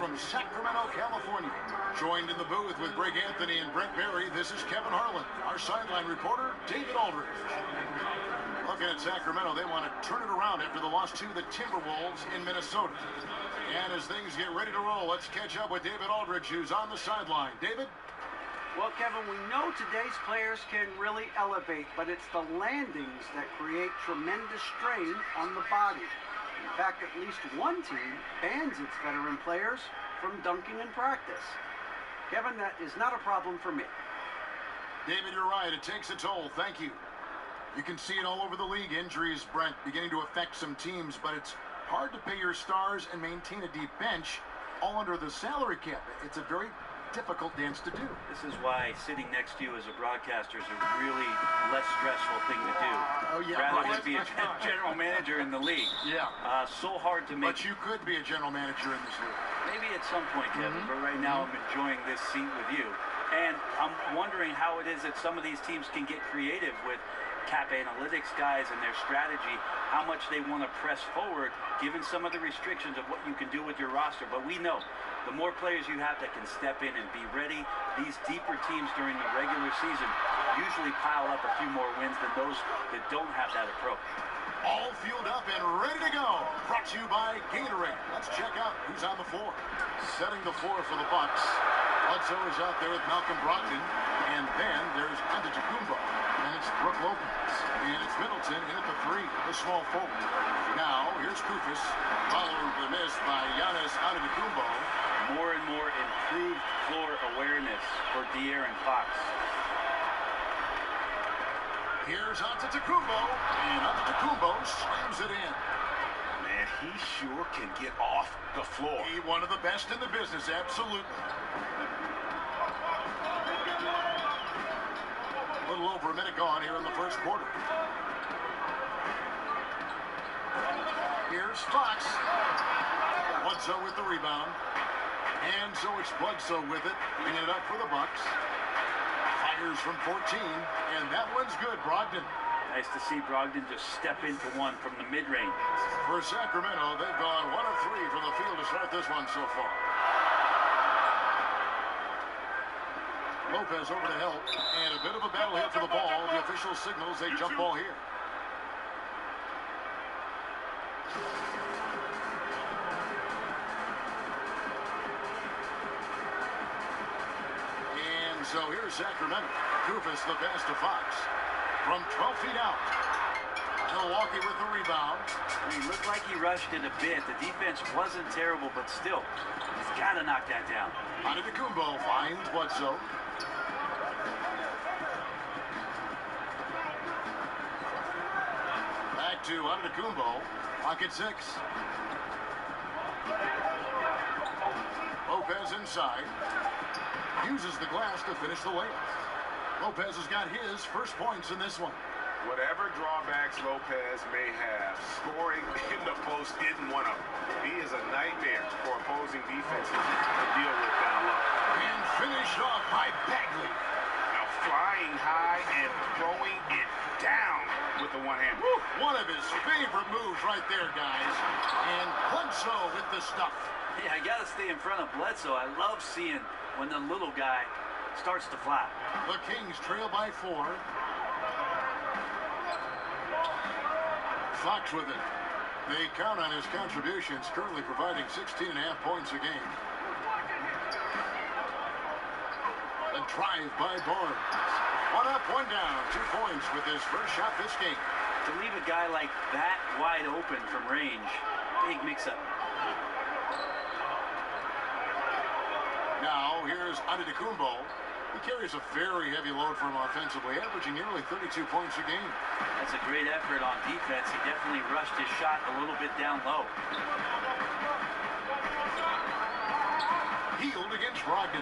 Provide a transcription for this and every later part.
from Sacramento, California. Joined in the booth with Greg Anthony and Brent Barry, this is Kevin Harlan. Our sideline reporter, David Aldridge. Looking at Sacramento, they want to turn it around after the loss to the Timberwolves in Minnesota. And as things get ready to roll, let's catch up with David Aldridge, who's on the sideline. David? Well, Kevin, we know today's players can really elevate, but it's the landings that create tremendous strain on the body. In fact, at least one team bans its veteran players from dunking in practice. Kevin, that is not a problem for me. David, you're right. It takes a toll. Thank you. You can see it all over the league. Injuries, Brent, beginning to affect some teams, but it's hard to pay your stars and maintain a deep bench all under the salary cap. It's a very difficult dance to do. This is why sitting next to you as a broadcaster is a really less stressful thing to do. Oh, yeah. Rather than be a general manager in the league. Yeah. So hard to make. But you could be a general manager in this league. Maybe at some point, Kevin, but right now I'm enjoying this seat with you. And I'm wondering how it is that some of these teams can get creative with cap analytics guys and their strategy, how much they want to press forward given some of the restrictions of what you can do with your roster. But we know the more players you have that can step in and be ready, these deeper teams during the regular season usually pile up a few more wins than those that don't have that approach. All fueled up and ready to go. Brought to you by Gatorade. Let's check out who's on the floor. Setting the floor for the Bucks. Bledsoe is out there with Malcolm Brogdon. And then there's Antetokounmpo. And it's Brook Lopez. And it's Middleton in at the three, the small forward. Now, here's Koufos, following the miss by Giannis Antetokounmpo. More and more improved floor awareness for De'Aaron Fox. Here's Antetokounmpo, and Antetokounmpo slams it in. Man, he sure can get off the floor. He one of the best in the business, absolutely. A little over a minute gone here in the first quarter. Here's Fox. Bledsoe with the rebound. And so it's Bledsoe with it, bringing it up for the Bucks. Fires from 14, and that one's good, Brogdon. Nice to see Brogdon just step into one from the mid-range. For Sacramento, they've gone 1 of 3 from the field to start this one so far. Lopez over to help, and a bit of a battle hit for the ball. The official signals a jump ball here. And so here's Sacramento. Koufos the pass to Fox. From 12 feet out. Milwaukee with the rebound. He looked like he rushed it a bit. The defense wasn't terrible, but still, he's got to knock that down. Antetokounmpo finds Bledsoe. Back to Antetokounmpo. Pocket 6. Lopez inside. Uses the glass to finish the layup. Lopez has got his first points in this one. Whatever drawbacks Lopez may have, scoring in the post isn't one of them. He is a nightmare for opposing defenses to deal with down low. And finished off by Bagley. Now flying high and throwing it down with the one-hand. One of his favorite moves right there, guys. And Bledsoe with the stuff. Yeah, I got to stay in front of Bledsoe. I love seeing when the little guy starts to fly. The Kings trail by 4. Fox with it. They count on his contributions, currently providing 16.5 points a game. A drive by Barnes. 1 up, 1 down, 2 points with his first shot this game. To leave a guy like that wide open from range, big mix-up. Now, here's Antetokounmpo. He carries a very heavy load for him offensively, averaging nearly 32 points a game. That's a great effort on defense. He definitely rushed his shot a little bit down low. Healed against Brogdon.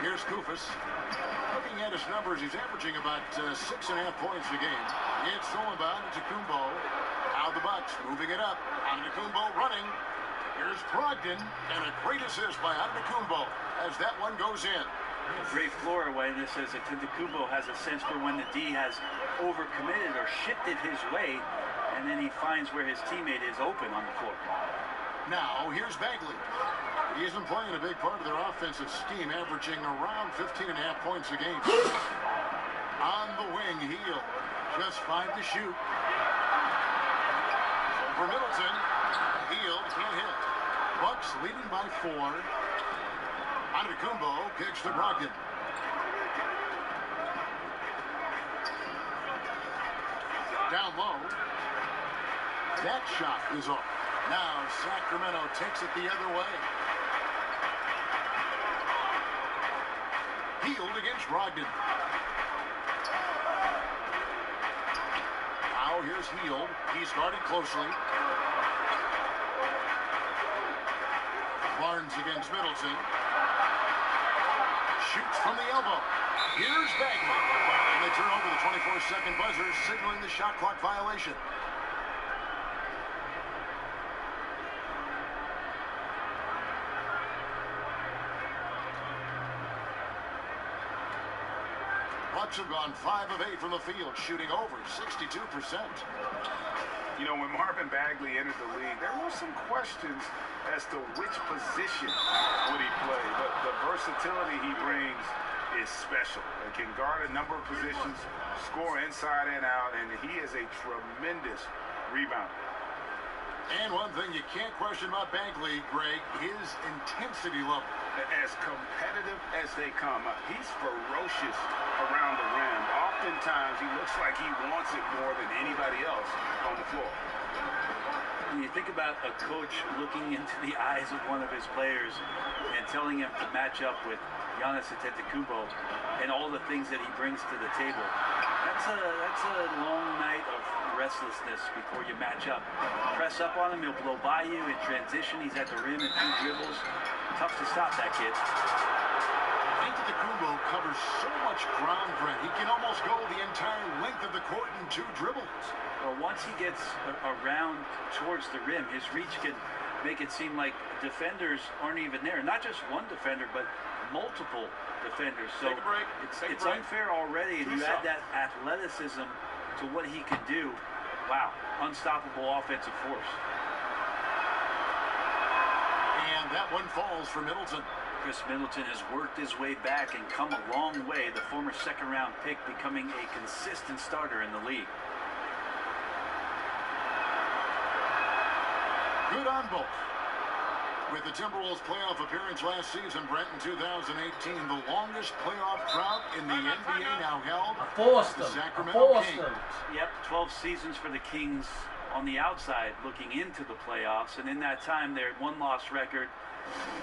Here's Koufos. Looking at his numbers, he's averaging about 6.5 points a game. It's stolen by Antetokounmpo. Now the Bucks moving it up. Antetokounmpo running. Here's Brogdon, and a great assist by Antetokounmpo as that one goes in. A great floor awareness says that Antetokounmpo has a sense for when the D has overcommitted or shifted his way, and then he finds where his teammate is open on the floor. Now, here's Bagley. He isn't playing a big part of their offensive scheme, averaging around 15.5 points a game. On the wing, Hield. Just 5 to shoot. For Middleton, Hield can't hit. Bucks leading by 4. Antetokounmpo kicks to Brogdon. Down low. That shot is off. Now Sacramento takes it the other way. Hield against Brogdon. Now here's Hield. He's guarded closely. Barnes against Middleton. Shoots from the elbow. Here's Bagley. And they turn over the 24-second buzzer, signaling the shot clock violation. Bucks have gone 5 of 8 from the field, shooting over 62%. You know, when Marvin Bagley entered the league, there were some questions as to which position would he play, but the versatility he brings is special. He can guard a number of positions, score inside and out, and he is a tremendous rebounder. And one thing you can't question about Bagley, Greg, his intensity level. As competitive as they come. He's ferocious around the rim. Oftentimes, he looks like he wants it more than anybody else on the floor. When you think about a coach looking into the eyes of one of his players and telling him to match up with Giannis Antetokounmpo and all the things that he brings to the table, that's a long night of restlessness before you match up. Press up on him, he'll blow by you in transition. He's at the rim in 2 dribbles. Tough to stop that kid. Antetokounmpo covers so much ground, Brent. He can almost go the entire length of the court in 2 dribbles. Well, once he gets around towards the rim, his reach can make it seem like defenders aren't even there. Not just one defender, but multiple defenders. So Take a break. It's unfair already, and you add that athleticism to what he can do. Wow, unstoppable offensive force. And that one falls for Middleton. Chris Middleton has worked his way back and come a long way. The former second-round pick becoming a consistent starter in the league. Good on both. With the Timberwolves playoff appearance last season, Brent, in 2018, the longest playoff drought in the NBA now held. The Sacramento Kings. Yep, 12 seasons for the Kings on the outside looking into the playoffs, and in that time their one-loss record,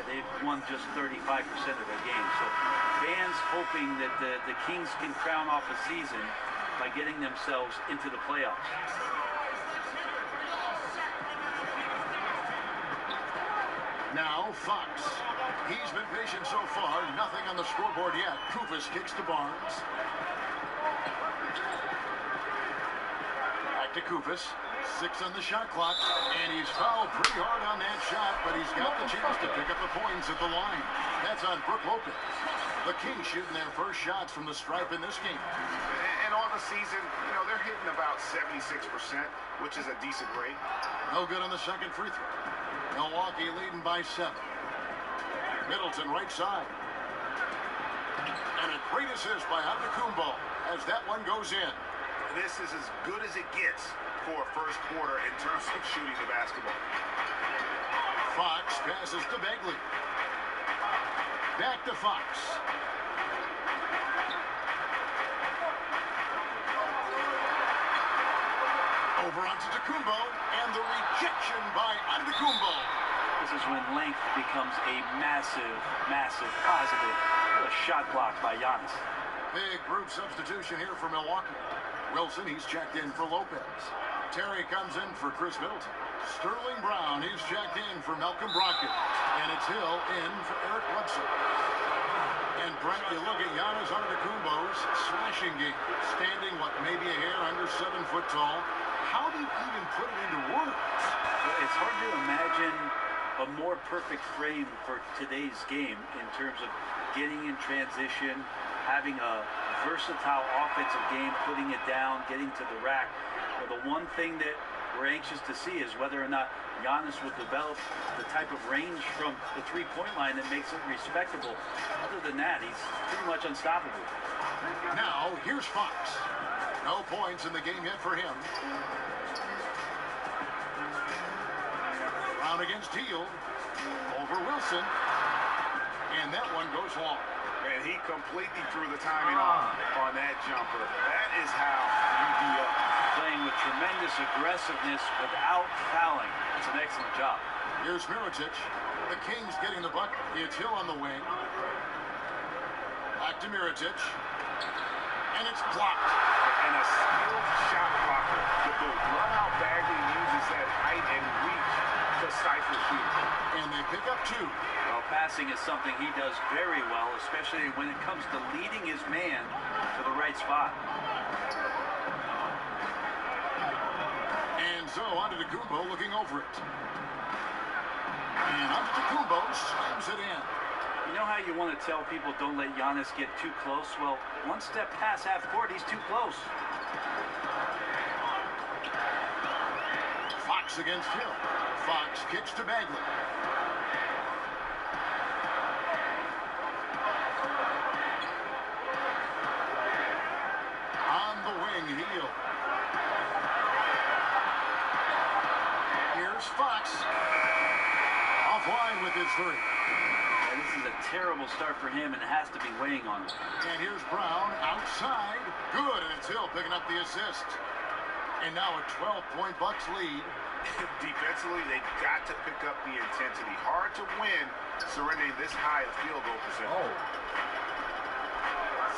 they've won just 35% of their games. So fans hoping that the Kings can crown off a season by getting themselves into the playoffs. Now Fox. He's been patient so far. Nothing on the scoreboard yet. Koufos kicks to Barnes. Back to Koufos. 6 on the shot clock. And he's fouled pretty hard on that shot, but he's got the chance to pick up the points at the line. That's on Brook Lopez. The Kings shooting their first shots from the stripe in this game. And on the season, you know, they're hitting about 76%, which is a decent rate. No good on the second free throw. Milwaukee leading by 7. Middleton right side. And a great assist by Antetokounmpo as that one goes in. This is as good as it gets for a first quarter in terms of shooting the basketball. Fox passes to Bagley. Back to Fox. Over onto Antetokounmpo, and the rejection by Antetokounmpo. This is when length becomes a massive, massive positive. A shot block by Giannis. Big group substitution here for Milwaukee. Wilson, he's checked in for Lopez. Terry comes in for Chris Middleton. Sterling Brown, he's checked in for Malcolm Brogdon. And it's Hill in for Eric Bledsoe. And Brent, you look at Giannis Antetokounmpo's slashing game. Standing, maybe a hair under 7 foot tall. How do you even put it into words? It's hard to imagine a more perfect frame for today's game in terms of getting in transition, having a versatile offensive game, putting it down, getting to the rack. But the one thing that we're anxious to see is whether or not Giannis will develop the type of range from the three-point line that makes it respectable. Other than that, he's pretty much unstoppable. Now, here's Fox. No points in the game yet for him. Brown against Hield. Over Wilson. And that one goes long. And he completely threw the timing off on that jumper. That is how you D up. Playing with tremendous aggressiveness without fouling. It's an excellent job. Here's Mirotic. The Kings getting the bucket. It's Hill on the wing. Back to Mirotic. And it's blocked. And a skilled shot blocker. Love how Bagley uses that height and reach to stifle shooters. And they pick up two. Well, passing is something he does very well, especially when it comes to leading his man to the right spot. And so on to Antetokounmpo looking over it. And Antetokounmpo slams it in. You know how you want to tell people don't let Giannis get too close? Well, one step past half court, he's too close. Fox against Hill. Fox kicks to Bagley. On the wing, Hill. Here's Fox. Offline with his three. And this is a terrible start for him, and it has to be weighing on him. And here's Brown outside. Good, and it's Hill picking up the assist. And now a 12-point Bucks lead. Defensively, they've got to pick up the intensity. Hard to win surrendering this high a field goal percentage.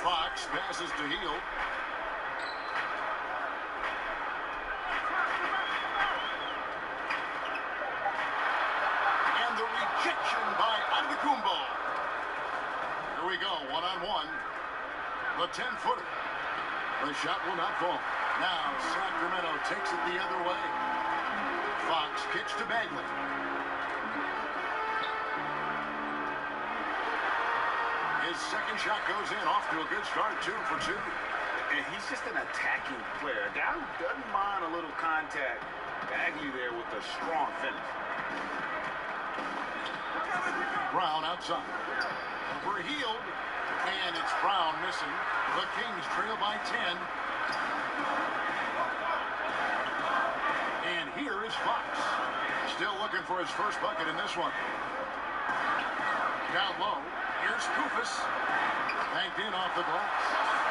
Fox passes to Hield. And the rejection by Antetokounmpo. Here we go, one-on-one. The 10-footer. The shot will not fall. Now Sacramento takes it the other way. Fox kicks to Bagley. His second shot goes in, off to a good start, 2 for 2. And he's just an attacking player. A guy who doesn't mind a little contact. Bagley there with a strong finish. Brown outside. Over Hield. And it's Brown missing. The Kings trail by 10. And here is Fox. Still looking for his first bucket in this one. Down low. Here's Koufos. Banked in off the glass.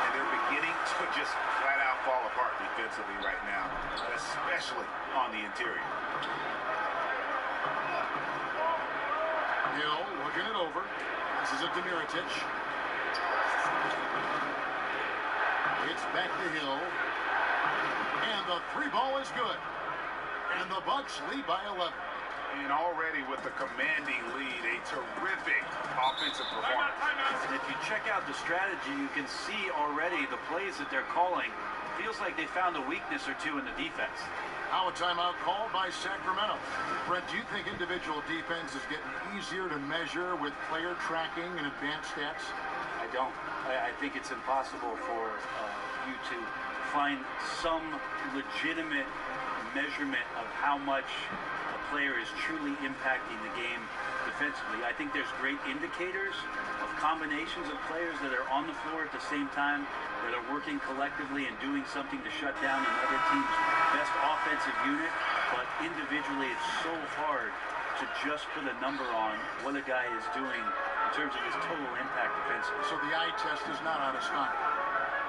And they're beginning to just flat out fall apart defensively right now, especially on the interior. Hill looking it over. This is a Mirotic. It's back to Hill. And the three ball is good. And the Bucks lead by 11. And already with a commanding lead, a terrific offensive performance. And if you check out the strategy, you can see already the plays that they're calling. Feels like they found a weakness or two in the defense. Now a timeout called by Sacramento. Brent, do you think individual defense is getting easier to measure with player tracking and advanced stats? I don't. I think it's impossible for you to find some legitimate measurement of how much a player is truly impacting the game defensively. I think there's great indicators of combinations of players that are on the floor at the same time, that are working collectively and doing something to shut down another team's best offensive unit. But individually, it's so hard to just put a number on what a guy is doing in terms of his total impact defensively. So the eye test is not on his time.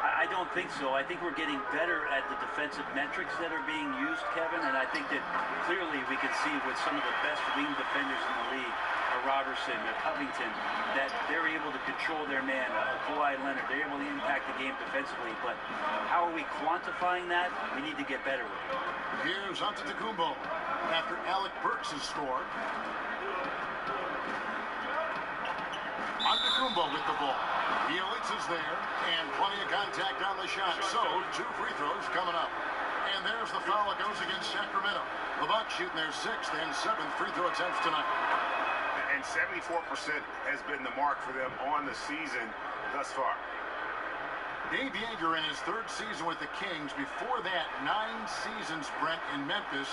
I don't think so. I think we're getting better at the defensive metrics that are being used, Kevin, and I think that clearly we can see with some of the best wing defenders in the league, Robertson, Covington, that they're able to control their man, Kawhi Leonard, they're able to impact the game defensively. But how are we quantifying that? We need to get better with it. Here's Antetokounmpo after Alec Burks has scored. Antetokounmpo with the ball. Helix is there, and plenty of contact on the shot. So, 2 free throws coming up. And there's the foul that goes against Sacramento. The Bucks shooting their 6th and 7th free throw attempts tonight. And 74% has been the mark for them on the season thus far. Dave Joerger in his 3rd season with the Kings. Before that, 9 seasons, Brent, in Memphis,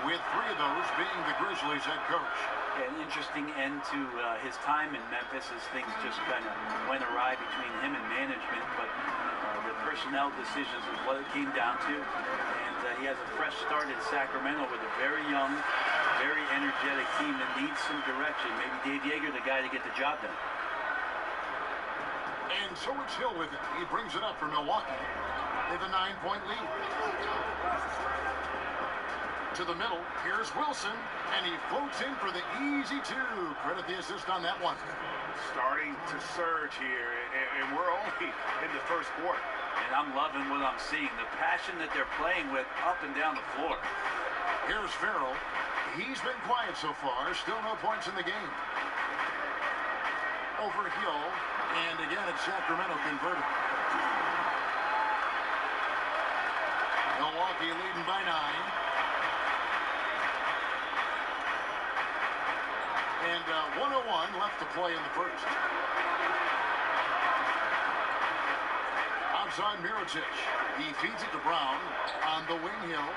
with 3 of those being the Grizzlies head coach. An interesting end to his time in Memphis as things just kind of went awry between him and management, but the personnel decisions is what it came down to. And he has a fresh start in Sacramento with a very young, very energetic team that needs some direction. Maybe Dave Joerger, the guy to get the job done. And so it's Hill with it. He brings it up for Milwaukee. They have a 9-point lead. To the middle, here's Wilson, and he floats in for the easy 2. Credit the assist on that one. Starting to surge here, and we're only in the 1st quarter. And I'm loving what I'm seeing. The passion that they're playing with up and down the floor. Here's Farrell. He's been quiet so far. Still no points in the game. Over Hill, and again it's Sacramento converted. Milwaukee leading by 9. And 1:01 left to play in the 1st. Outside Mirotic. He feeds it to Brown. On the wing, Hill.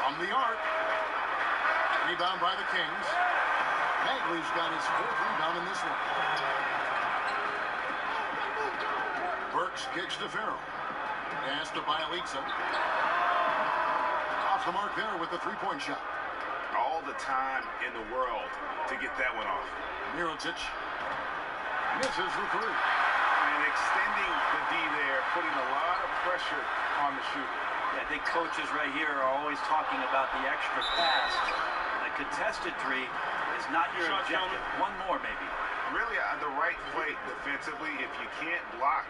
On the arc. Rebound by the Kings. Bagley's got his 4th rebound in this one. Burks kicks to Farrell. Pass to Bielitsa. Off the mark there with the 3-point shot. All the time in the world to get that one off. Mirotic misses the 3. And extending the D there, putting a lot of pressure on the shooter. Yeah, I think coaches right here are always talking about the extra pass. The contested 3 is not your objective. One more, maybe. Really, the right play defensively. If you can't block,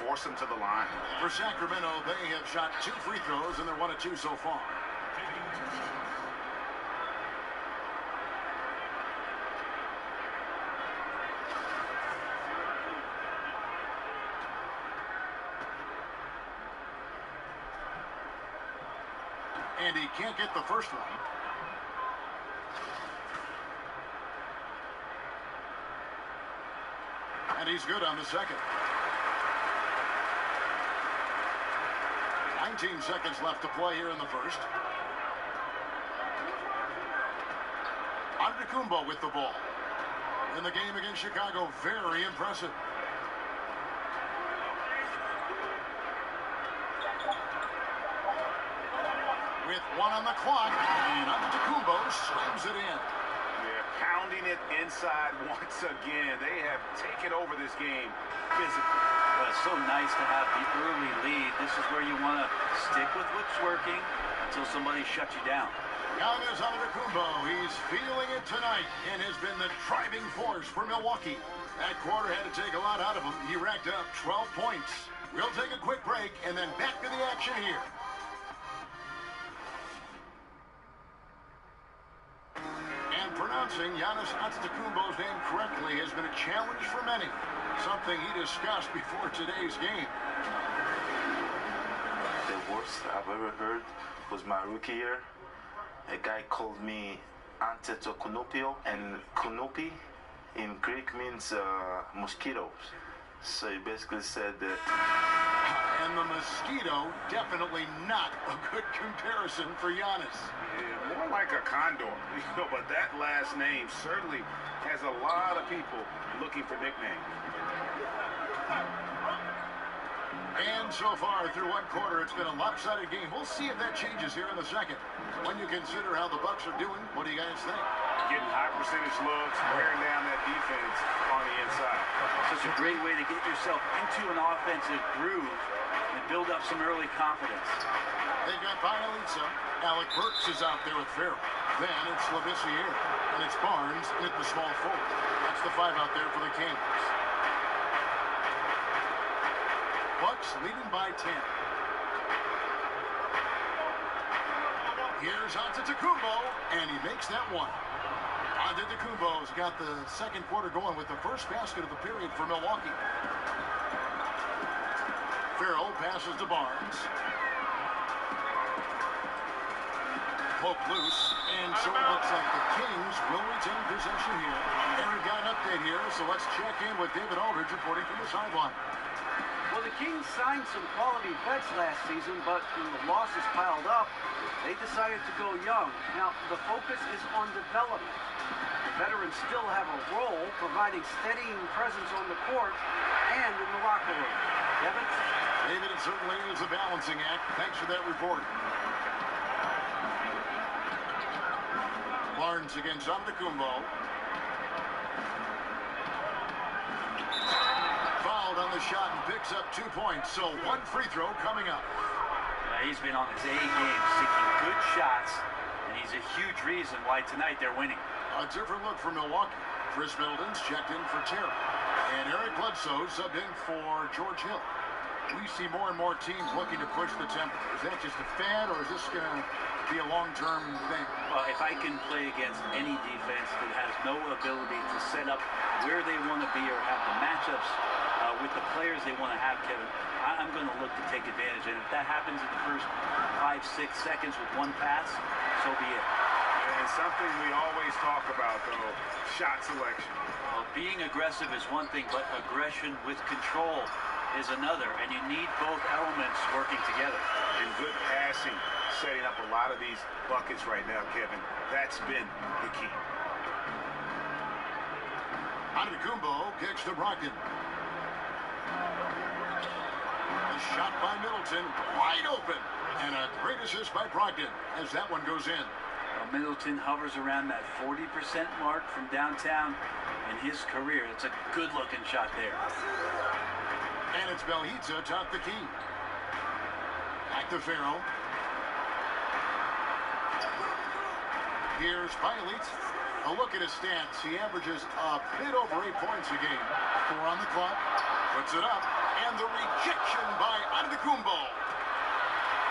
force them to the line. For Sacramento, they have shot 2 free throws, and they're 1 of 2 so far. And he can't get the first one. And he's good on the second. 19 seconds left to play here in the 1st. Antetokounmpo with the ball. In the game against Chicago, very impressive. With 1 on the clock, and Antetokounmpo slams it in. They're pounding it inside once again. They have taken over this game physically. Well, it's so nice to have the early lead. This is where you want to stick with what's working until somebody shuts you down. Giannis Antetokounmpo, he's feeling it tonight and has been the driving force for Milwaukee. That quarter had to take a lot out of him. He racked up 12 points. We'll take a quick break and then back to the action here. Pronouncing Giannis Antetokounmpo's name correctly has been a challenge for many, something he discussed before today's game. The worst I've ever heard was my rookie year. A guy called me Antetokounmpo, and Kunupi in Greek means mosquitoes. So he basically said that. And the mosquito, definitely not a good comparison for Giannis. Yeah, more like a condor, but that last name certainly has a lot of people looking for nicknames. And so far, through 1 quarter, it's been a lopsided game. We'll see if that changes here in the 2nd. When you consider how the Bucks are doing, what do you guys think? Getting high percentage looks, wearing down that defense on the inside. Such a great way to get yourself into an offensive groove and build up some early confidence. They've got Bielitsa. Alec Burks is out there with Farrell. Then it's Labissiere. And it's Barnes at the small forward. That's the 5 out there for the Kings. Bucks leading by 10. Here's Antetokounmpo, and he makes that one. Antetokounmpo's got the 2nd quarter going with the first basket of the period for Milwaukee. Farrell passes to Barnes. Poke loose, and so it looks like the Kings will retain possession here. And we've got an update here, so let's check in with David Aldridge reporting from the sideline. Well, the Kings signed some quality vets last season, but when the losses piled up, they decided to go young. Now, the focus is on development. The veterans still have a role providing steadying presence on the court and in the locker room. Kevin? David, it certainly is a balancing act. Thanks for that report. Barnes against Antetokounmpo. Fouled on the shot and picks up 2 points. So one free throw coming up. He's been on his A game, seeking good shots, and he's a huge reason why tonight they're winning. A different look for Milwaukee. Chris Middleton's checked in for Terry. And Eric Bledsoe subbed in for George Hill. We see more and more teams looking to push the tempo. Is that just a fad, or is this going to be a long-term thing? Well, if I can play against any defense that has no ability to set up where they want to be or have the matchups with the players they want to have, Kevin, I'm going to look to take advantage. And if that happens in the first 5-6 seconds with one pass, so be it. And something we always talk about, though, shot selection. Well, being aggressive is one thing, but aggression with control is another, and you need both elements working together. And good passing, setting up a lot of these buckets right now, Kevin. That's been the key. Antetokounmpo kicks to Brogdon. A shot by Middleton, wide open. And a great assist by Brogdon as that one goes in. Well, Middleton hovers around that 40% mark from downtown in his career. It's a good-looking shot there. And it's Belhitza atop the key. Back to Farrell. Here's Pilate. A look at his stats. He averages a bit over 8 points a game. 4 on the clock. Puts it up. And the rejection by Antetokounmpo.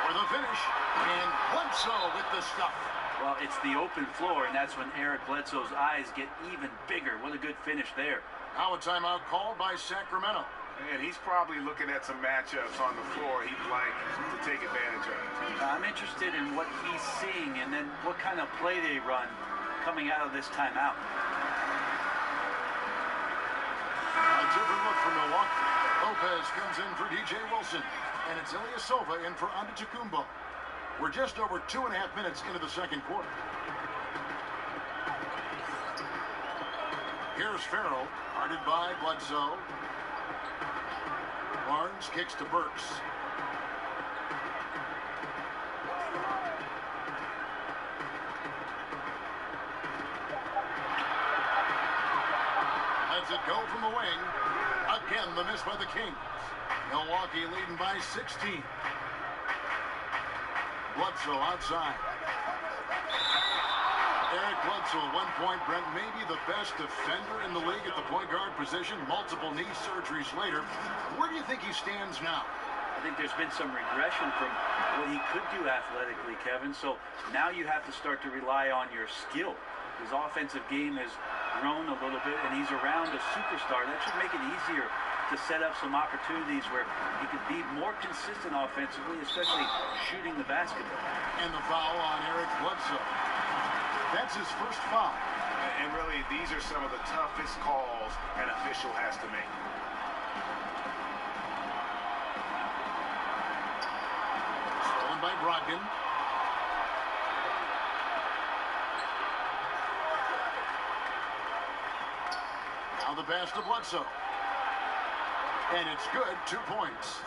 For the finish. And Bledsoe with the stuff. Well, it's the open floor, and that's when Eric Bledsoe's eyes get even bigger. What a good finish there. Now a timeout called by Sacramento. And he's probably looking at some matchups on the floor he'd like to take advantage of. I'm interested in what he's seeing and then what kind of play they run coming out of this timeout. A different look for Milwaukee. Lopez comes in for DJ Wilson. And it's Ilyasova in for Antetokounmpo. We're just over 2.5 minutes into the second quarter. Here's Farrell, guarded by Bledsoe. Barnes kicks to Burks. Lets it go from the wing. Again, the miss by the Kings. Milwaukee leading by 16. Bledsoe outside. Eric Bledsoe at one point, Brent, maybe the best defender in the league at the point guard position. Multiple knee surgeries later. Where do you think he stands now? I think there's been some regression from what he could do athletically, Kevin. So now you have to start to rely on your skill. His offensive game has grown a little bit, and he's around a superstar. That should make it easier to set up some opportunities where he could be more consistent offensively, especially shooting the basketball. And the foul on Eric Bledsoe. That's his first foul. And really, these are some of the toughest calls an official has to make. Stolen by Brogdon. Now the pass to Bledsoe. And it's good, 2 points.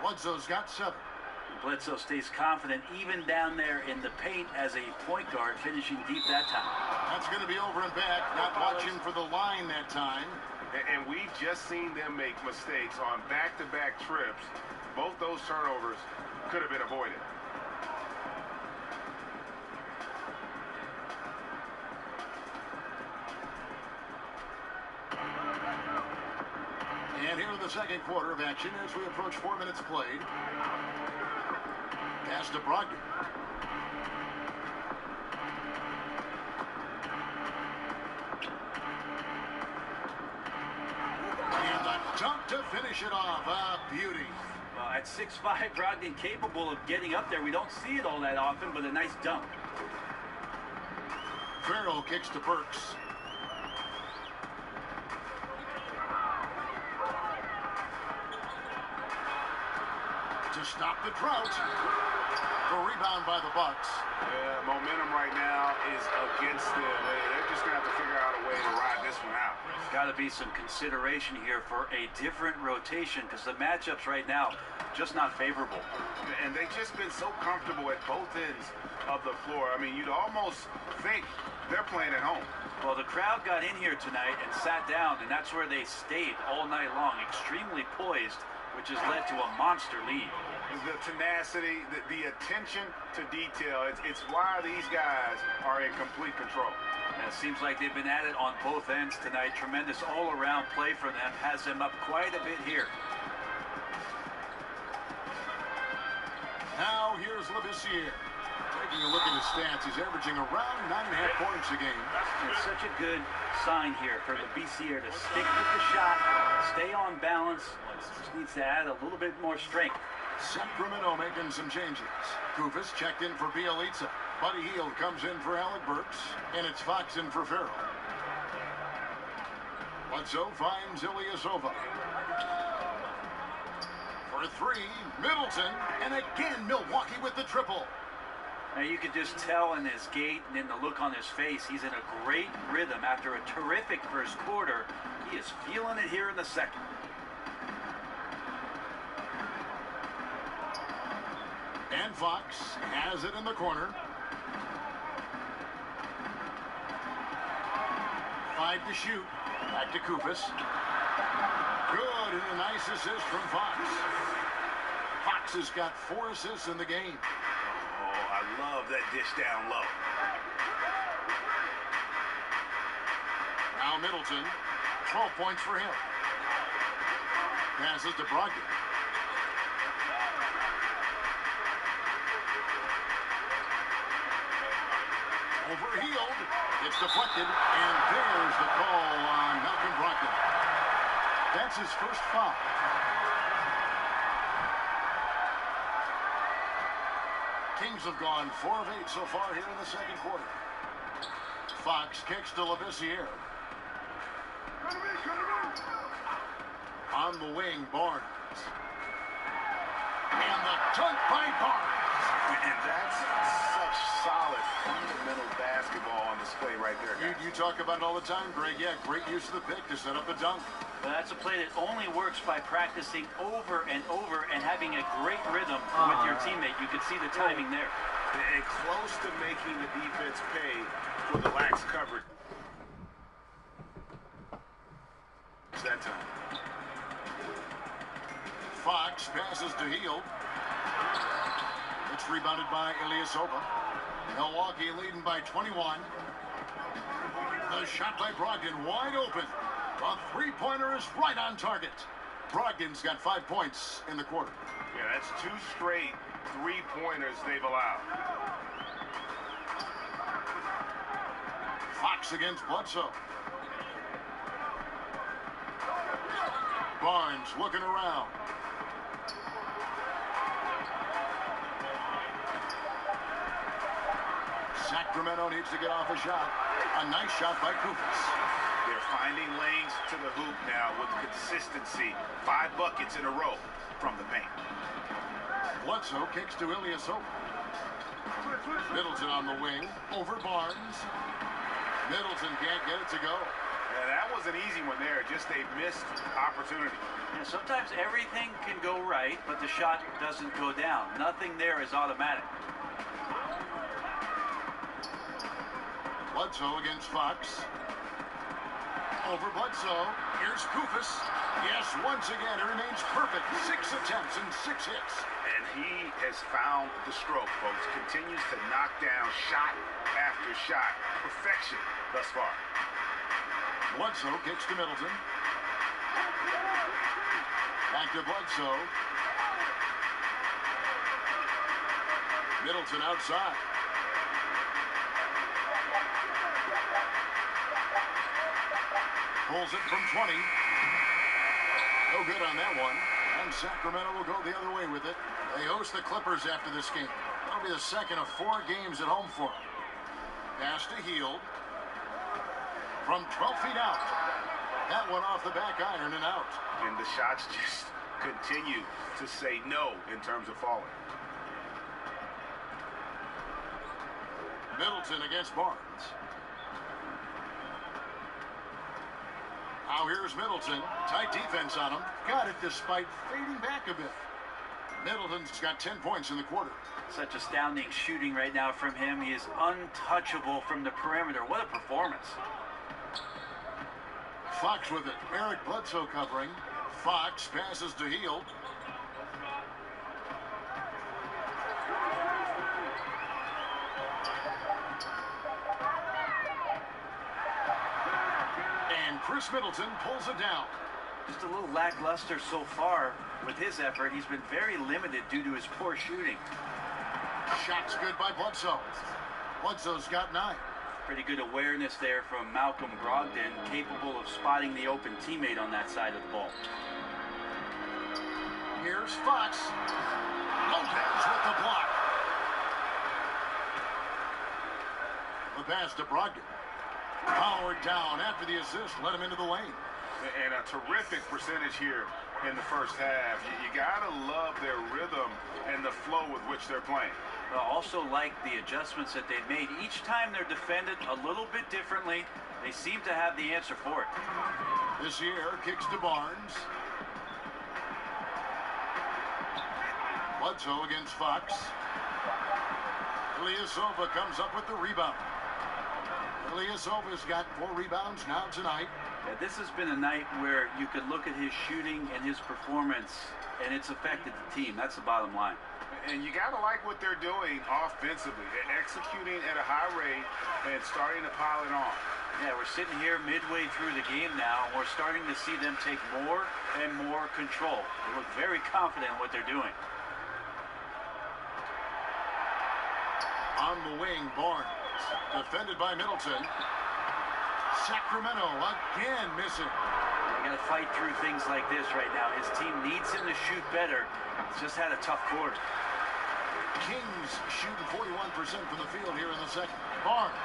Bledsoe's got 7. Bledsoe stays confident even down there in the paint as a point guard, finishing deep that time. That's going to be over and back, not watching for the line that time. And we've just seen them make mistakes on back-to-back trips. Both those turnovers could have been avoided. And here in the second quarter of action as we approach 4 minutes played. Pass to Brogdon. And a dunk to finish it off. A beauty. Well, at 6'5", Brogdon capable of getting up there. We don't see it all that often, but a nice dunk. Farrell kicks to Burks. To stop the drought. The rebound by the Bucks. Yeah, momentum right now is against them. They're just going to have to figure out a way to ride this one out. Got to be some consideration here for a different rotation because the matchups right now just not favorable. And they've just been so comfortable at both ends of the floor. I mean, you'd almost think they're playing at home. Well, the crowd got in here tonight and sat down, and that's where they stayed all night long, extremely poised, which has led to a monster lead. The tenacity, the attention to detail, it's why these guys are in complete control. And it seems like they've been at it on both ends tonight. Tremendous all-around play for them. Has them up quite a bit here. Now here's Labissiere. Taking a look at his stats, he's averaging around 9.5 points a game. It's such a good sign here for Labissiere to stick with the shot, stay on balance. Just needs to add a little bit more strength. Sacramento making some changes. Kufis checked in for Bielitsa. Buddy Hield comes in for Alec Burks, and it's Fox in for Farrell. Bledsoe finds Ilyasova. For three, Middleton, and again Milwaukee with the triple. Now you could just tell in his gait and in the look on his face, he's in a great rhythm after a terrific first quarter. He is feeling it here in the second. And Fox has it in the corner. 5 to shoot. Back to Kufis. Good, and a nice assist from Fox. Fox has got 4 assists in the game. Oh, I love that dish down low. Now Middleton, 12 points for him. Passes to Brogdon. Over Hield. It's deflected, and there's the call on Malcolm Brogdon. That's his first foul. Kings have gone 4 of 8 so far here in the second quarter. Fox kicks to Labissiere. On the wing, Barnes. And the dunk by Barnes. And that's such solid, fundamental basketball on display right there, guys. You talk about it all the time, Greg. Yeah, great use of the pick to set up a dunk. Well, that's a play that only works by practicing over and over and having a great rhythm with your teammate. You can see the timing there. And close to making the defense pay for the lax coverage. It's that time. Fox passes to Hield. It's rebounded by Ilyasova. Milwaukee leading by 21. The shot by Brogdon wide open. The three-pointer is right on target. Brogdon's got 5 points in the quarter. Yeah, that's 2 straight three-pointers they've allowed. Fox against Bledsoe. Barnes looking around. Sacramento needs to get off a shot. A nice shot by Kufis. They're finding lanes to the hoop now with consistency. 5 buckets in a row from the paint. Bledsoe kicks to Ilyasova. Middleton on the wing. Over Barnes. Middleton can't get it to go. Yeah, that was an easy one there. Just a missed opportunity. Yeah, sometimes everything can go right, but the shot doesn't go down. Nothing there is automatic. Bledsoe against Fox. Over Bledsoe. Here's Kufis. Yes, once again, it remains perfect. 6 attempts and 6 hits. And he has found the stroke, folks. Continues to knock down shot after shot. Perfection thus far. Bledsoe kicks to Middleton. Back to Bledsoe. Middleton outside. Pulls it from 20. No good on that one. And Sacramento will go the other way with it. They host the Clippers after this game. That'll be the second of 4 games at home for them. Pass to Hield. from 12 feet out. That one off the back iron and out. And the shots just continue to say no in terms of falling. Middleton against Barnes. Now here's Middleton. Tight defense on him. Got it despite fading back a bit. Middleton's got 10 points in the quarter. Such astounding shooting right now from him. He is untouchable from the perimeter. What a performance. Fox with it. Eric Bledsoe covering. Fox passes to Hield. And Chris Middleton pulls it down. Just a little lackluster so far with his effort. He's been very limited due to his poor shooting. Shot's good by Bledsoe. Bledsoe's got 9. Pretty good awareness there from Malcolm Brogdon, capable of spotting the open teammate on that side of the ball. Here's Fox. Lopez with the block. The pass to Brogdon. Powered down after the assist, let him into the lane. And a terrific percentage here in the first half. You gotta love their rhythm and the flow with which they're playing. I also like the adjustments that they've made. Each time they're defended a little bit differently, they seem to have the answer for it. This year, kicks to Barnes. Bledsoe against Fox. Ilyasova comes up with the rebound. Ilyasova's got 4 rebounds now tonight. Yeah, this has been a night where you could look at his shooting and his performance, and it's affected the team. That's the bottom line. And you gotta like what they're doing offensively, executing at a high rate and starting to pile it on. Yeah, we're sitting here midway through the game now, and we're starting to see them take more and more control. They look very confident in what they're doing. On the wing, Barnes. Defended by Middleton. Sacramento again missing. They got to fight through things like this right now. His team needs him to shoot better. He's just had a tough quarter. Kings shooting 41% from the field here in the second. Barnes.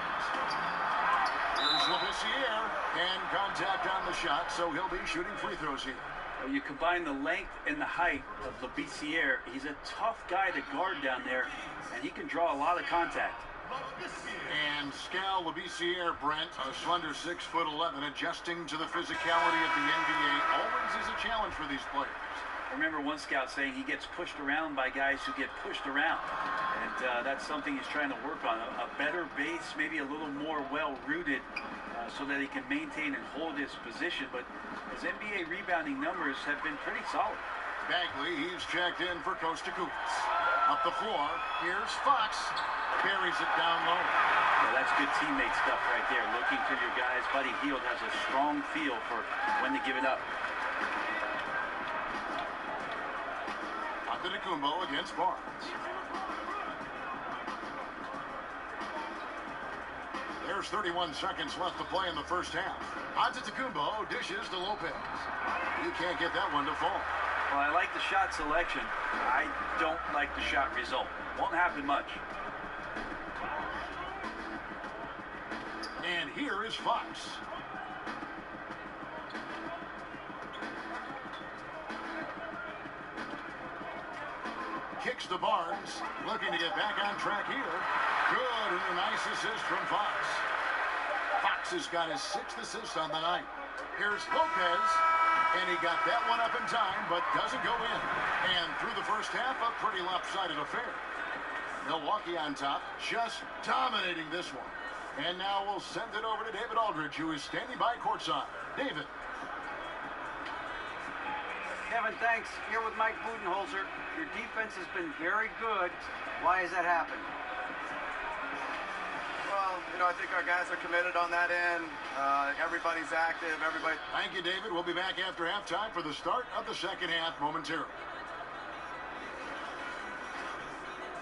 Here's Labissiere. And contact on the shot, so he'll be shooting free throws here. You combine the length and the height of Labissiere. He's a tough guy to guard down there, and he can draw a lot of contact. And Skal Labissiere, Brent, a slender 6'11", adjusting to the physicality of the NBA, always is a challenge for these players. I remember one scout saying he gets pushed around by guys who get pushed around. And that's something he's trying to work on. A better base, maybe a little more well-rooted so that he can maintain and hold his position. But his NBA rebounding numbers have been pretty solid. Bagley, he's checked in for Kosta Koukas. Up the floor, here's Fox. Carries it down low. Yeah, that's good teammate stuff right there. Looking for your guys. Buddy Hield has a strong feel for when to give it up. Antetokounmpo against Barnes. There's 31 seconds left to play in the first half. Antetokounmpo dishes to Lopez. You can't get that one to fall. Well, I like the shot selection. I don't like the shot result. Won't happen much. And here is Fox. Kicks to Barnes, looking to get back on track here. Good, and a nice assist from Fox. Fox has got his 6th assist on the night. Here's Lopez, and he got that one up in time, but doesn't go in. And through the first half, a pretty lopsided affair. Milwaukee on top, just dominating this one. And now we'll send it over to David Aldridge, who is standing by courtside. David. Kevin, thanks. Here with Mike Budenholzer. Your defense has been very good. Why has that happened? Well, I think our guys are committed on that end. Everybody's active. Everybody. Thank you, David. We'll be back after halftime for the start of the second half momentarily.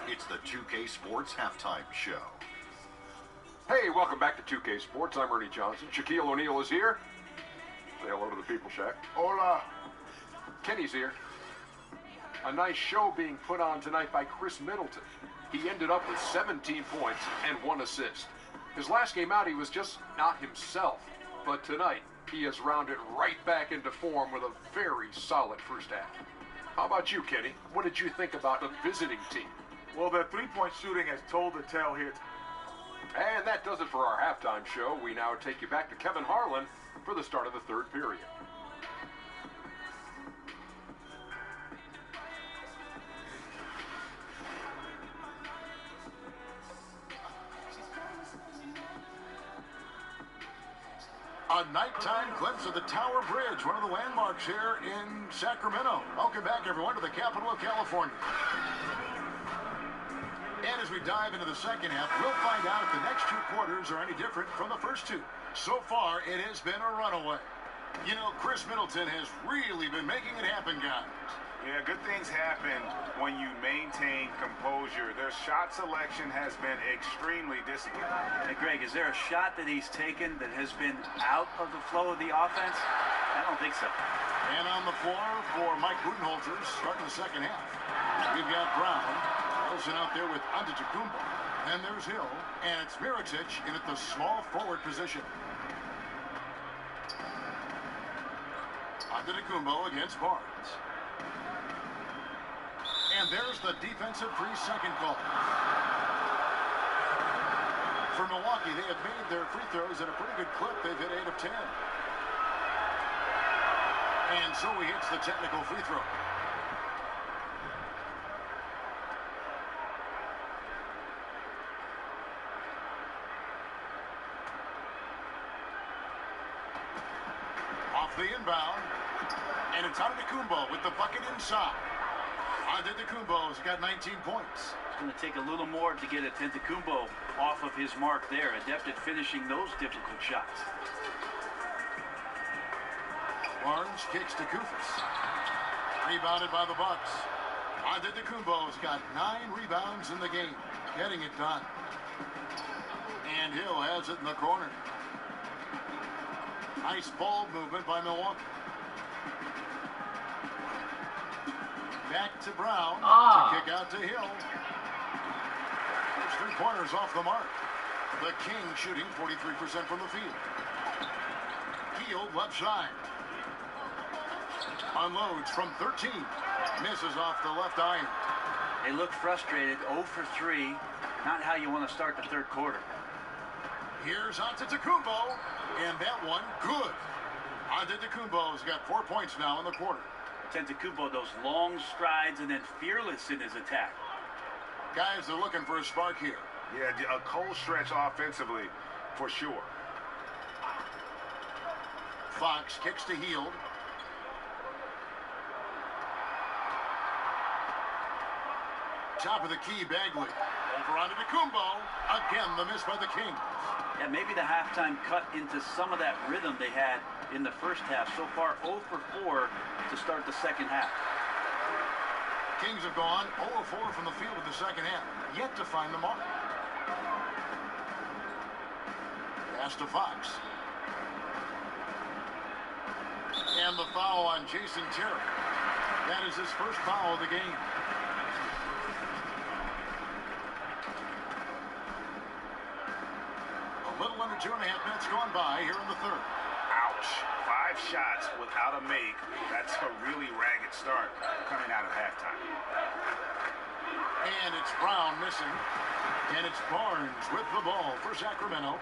It's the 2K Sports Halftime Show. Hey, welcome back to 2K Sports. I'm Ernie Johnson. Shaquille O'Neal is here. Say hello to the people, Shaq. Hola. Kenny's here. A nice show being put on tonight by Chris Middleton. He ended up with 17 points and 1 assist. His last game out, he was just not himself. but tonight he has rounded right back into form with a very solid first half. How about you, Kenny? What did you think about the visiting team? Well, their three-point shooting has told the tale here. And that does it for our halftime show. We now take you back to Kevin Harlan for the start of the third period. A nighttime glimpse of the Tower Bridge, one of the landmarks here in Sacramento. Welcome back, everyone, to the capital of California. And as we dive into the second half, we'll find out if the next two quarters are any different from the first two. So far, it has been a runaway. You know, Chris Middleton has really been making it happen, guys. Yeah, good things happen when you maintain composure. Their shot selection has been extremely disciplined. Hey, Greg, is there a shot that he's taken that has been out of the flow of the offense? I don't think so. And on the floor for Mike Budenholzer, starting the second half. We've got Brown, Wilson out there with Antetokounmpo. Then there's Hill, and it's Mirotic in at the small forward position. Antetokounmpo against Barnes. And there's the defensive 3-second call. For Milwaukee, they have made their free throws at a pretty good clip. They've hit 8 of 10. And so he hits the technical free throw. Off the inbound. And it's Antetokounmpo with the bucket inside. Antetokounmpo's got 19 points. It's going to take a little more to get Antetokounmpo off of his mark there. Adept at finishing those difficult shots. Barnes kicks to Koufos. Rebounded by the Bucks. Antetokounmpo's got 9 rebounds in the game. Getting it done. And Hill has it in the corner. Nice ball movement by Milwaukee. Back to Brown. To kick out to Hill. There's 3 pointers off the mark. The Kings shooting 43% from the field. Hield left side. Unloads from 13. Misses off the left iron. They look frustrated. 0 for 3. Not how you want to start the third quarter. Here's Antetokounmpo. And that one, good. Antetokounmpo's got 4 points now in the quarter. Antetokounmpo, those long strides and then fearless in his attack. Guys are looking for a spark here. Yeah, a cold stretch offensively, for sure. Fox kicks to Hield. Top of the key, Bagley. Over Antetokounmpo. Again, the miss by the Kings. Yeah, maybe the halftime cut into some of that rhythm they had in the first half. So far, 0 for 4 to start the second half. Kings have gone 0 for 4 from the field in the second half. Yet to find the mark. Pass to Fox. And the foul on Jason Terry. That is his first foul of the game. A little under 2.5 minutes gone by here in the third. Ouch. 5 shots without a make. That's a really ragged start coming out of halftime. And it's Brown missing. And it's Barnes with the ball for Sacramento.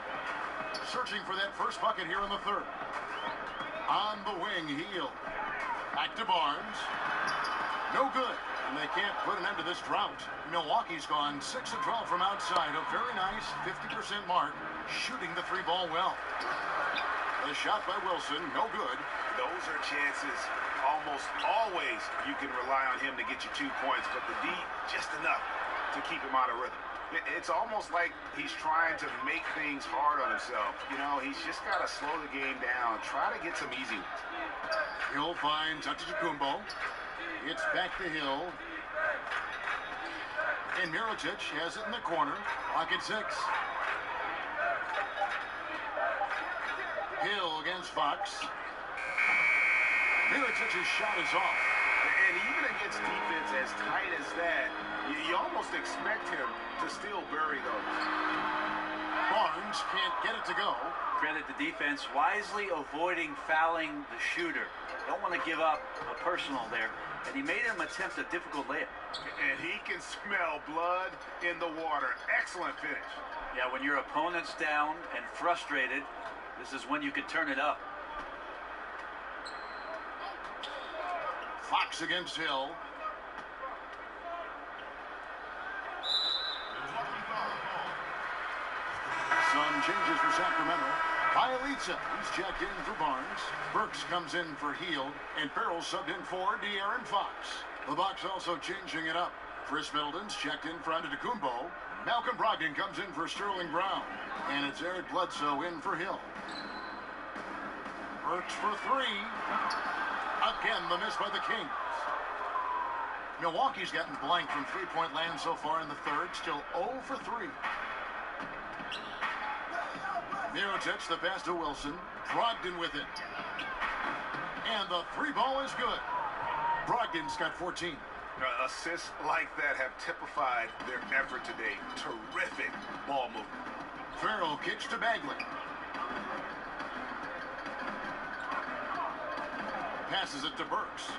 Searching for that first bucket here in the third. On the wing, Hield. Back to Barnes. No good. And they can't put an end to this drought. Milwaukee's gone 6 of 12 from outside. A very nice 50% mark. Shooting the 3-ball well. The shot by Wilson, no good. Those are chances almost always you can rely on him to get you 2 points, but the D, just enough to keep him out of rhythm. It's almost like he's trying to make things hard on himself. You know, he's just got to slow the game down, try to get some easy ones. Hill finds Antetokounmpo. It's back to Hill. And Mirotic has it in the corner. Clock at 6. Hill against Fox. Mirotic's shot is off. And even against defense as tight as that, you almost expect him to still bury those. Barnes can't get it to go. Credit the defense, wisely avoiding fouling the shooter. Don't want to give up a personal there. And he made him attempt a difficult layup. And he can smell blood in the water. Excellent finish. Yeah, when your opponent's down and frustrated, this is when you could turn it up. Fox against Hill. Some changes for Sacramento. Bielitsa, he's checked in for Barnes. Burks comes in for Hield, and Farrell subbed in for De'Aaron Fox. The Bucks also changing it up. Chris Middleton's checked in for Antetokounmpo. Malcolm Brogdon comes in for Sterling Brown, and it's Eric Bledsoe in for Hill. Burks for three. Again, the miss by the Kings. Milwaukee's gotten blank from three-point land so far in the third, still 0 for 3. Mirotic, the pass to Wilson. Brogdon with it. And the three ball is good. Brogdon's got 14. Assists like that have typified their effort today. Terrific ball movement. Farrell kicks to Bagley. Passes it to Burks.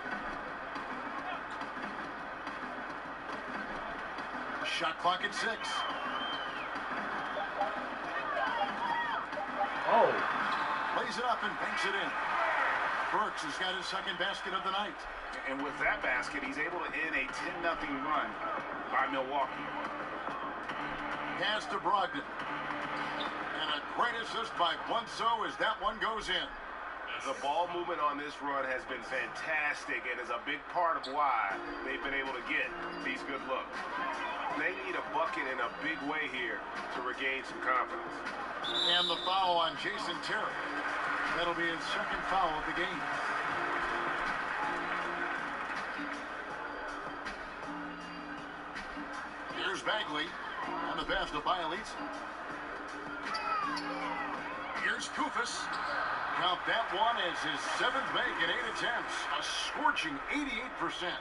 Shot clock at 6. Oh. Lays it up and banks it in. Burks has got his second basket of the night. And with that basket, he's able to end a 10-0 run by Milwaukee. Pass to Brogdon. And a great assist by Bledsoe as that one goes in. The ball movement on this run has been fantastic and is a big part of why they've been able to get these good looks. They need a bucket in a big way here to regain some confidence. And the foul on Jason Terry. That'll be his second foul of the game. Here's Bagley on the pass to Bielitsa. Here's Koufos. Count that one as his 7th make in 8 attempts. A scorching 88%.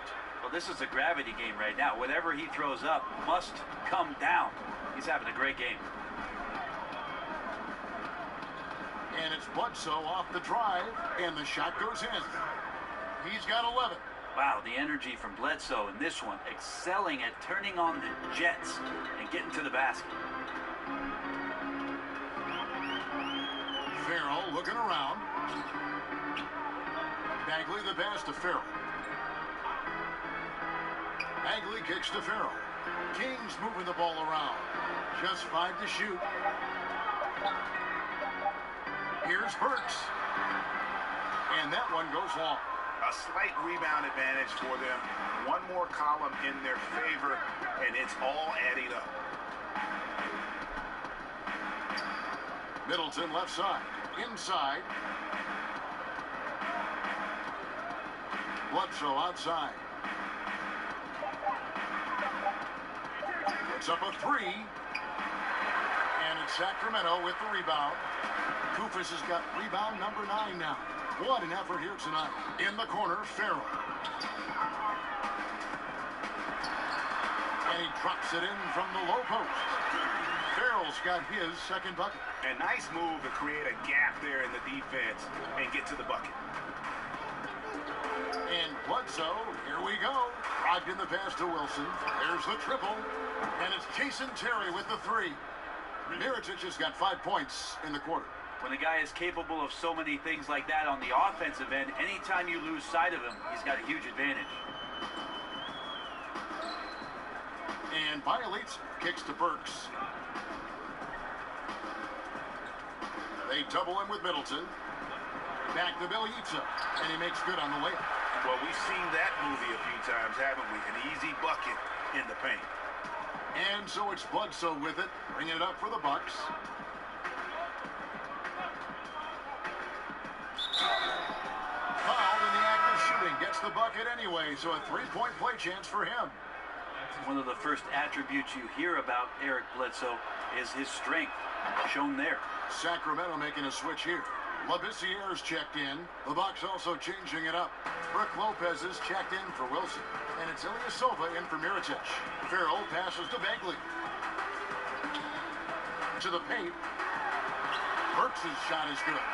Well, this is a gravity game right now. Whatever he throws up must come down. He's having a great game. And it's Bledsoe off the drive, and the shot goes in. He's got 11. Wow, the energy from Bledsoe in this one, excelling at turning on the jets and getting to the basket. Farrell looking around. Bagley the pass to Farrell. Bagley kicks to Farrell. Kings moving the ball around. Just 5 to shoot. Here's Burks. And that one goes long. A slight rebound advantage for them. One more column in their favor, and it's all adding up. Middleton left side. Inside. Bledsoe outside. Puts up a 3. And it's Sacramento with the rebound. Koufos has got rebound number 9 now. What an effort here tonight. In the corner, Farrell. And he drops it in from the low post. Farrell's got his second bucket. A nice move to create a gap there in the defense and get to the bucket. And Bledsoe, here we go. Brogdon the pass to Wilson. There's the triple. And it's Jason Terry with the 3. Mirotic has got 5 points in the quarter. When a guy is capable of so many things like that on the offensive end, anytime you lose sight of him, he's got a huge advantage. And Bielitsa kicks to Burks. They double him with Middleton. Back to Bielitsa, and he makes good on the layup. Well, we've seen that movie a few times, haven't we? An easy bucket in the paint. And so it's Bledsoe with it, bringing it up for the Bucks. Fouled in the act of shooting, gets the bucket anyway, so a 3-point play chance for him. One of the first attributes you hear about Eric Bledsoe is his strength, shown there. Sacramento making a switch here. Labissiere's checked in. The Bucks also changing it up. Brook Lopez is checked in for Wilson. And it's Ilyasova in for Mirotic. Farrell passes to Bagley. into the paint. Burks' shot is good.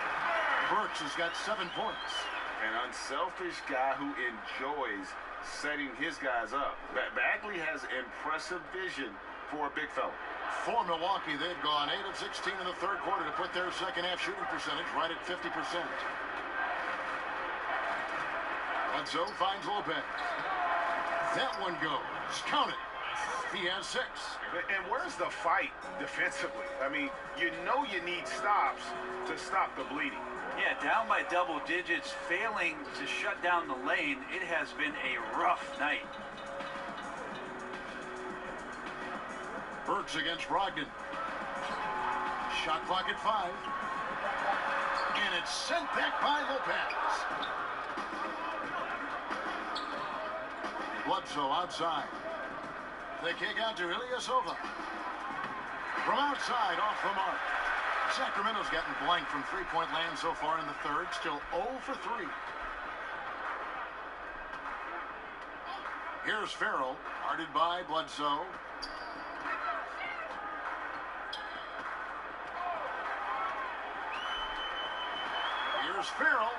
Burks has got 7 points. An unselfish guy who enjoys setting his guys up. Bagley has impressive vision for a big fella. For Milwaukee, they've gone 8 of 16 in the third quarter to put their second half shooting percentage right at 50%. Bledsoe finds Lopez. That one goes. Count it. He has 6. And where's the fight defensively? I mean, you know you need stops to stop the bleeding. Yeah, down by double digits, failing to shut down the lane. It has been a rough night. Burks against Brogdon. Shot clock at 5. And it's sent back by Lopez. Bledsoe outside. The kick out to Ilyasova. From outside, off the mark. Sacramento's gotten blank from three-point land so far in the third. Still 0 for 3. Here's Farrell, guarded by Bledsoe. Here's Farrell,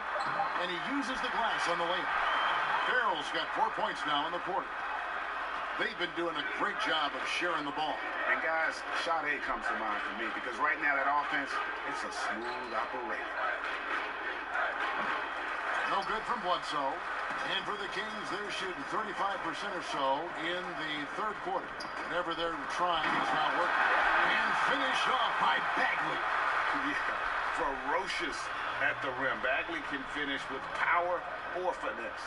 and he uses the glass on the layup. Farrell's got 4 points now in the quarter. They've been doing a great job of sharing the ball. And guys, shot A comes to mind for me because right now that offense, it's a smooth operation. No good from Bledsoe. And for the Kings, they're shooting 35% or so in the third quarter. Whatever they're trying is not working. And finished off by Bagley. Yeah, ferocious at the rim. Bagley can finish with power or finesse.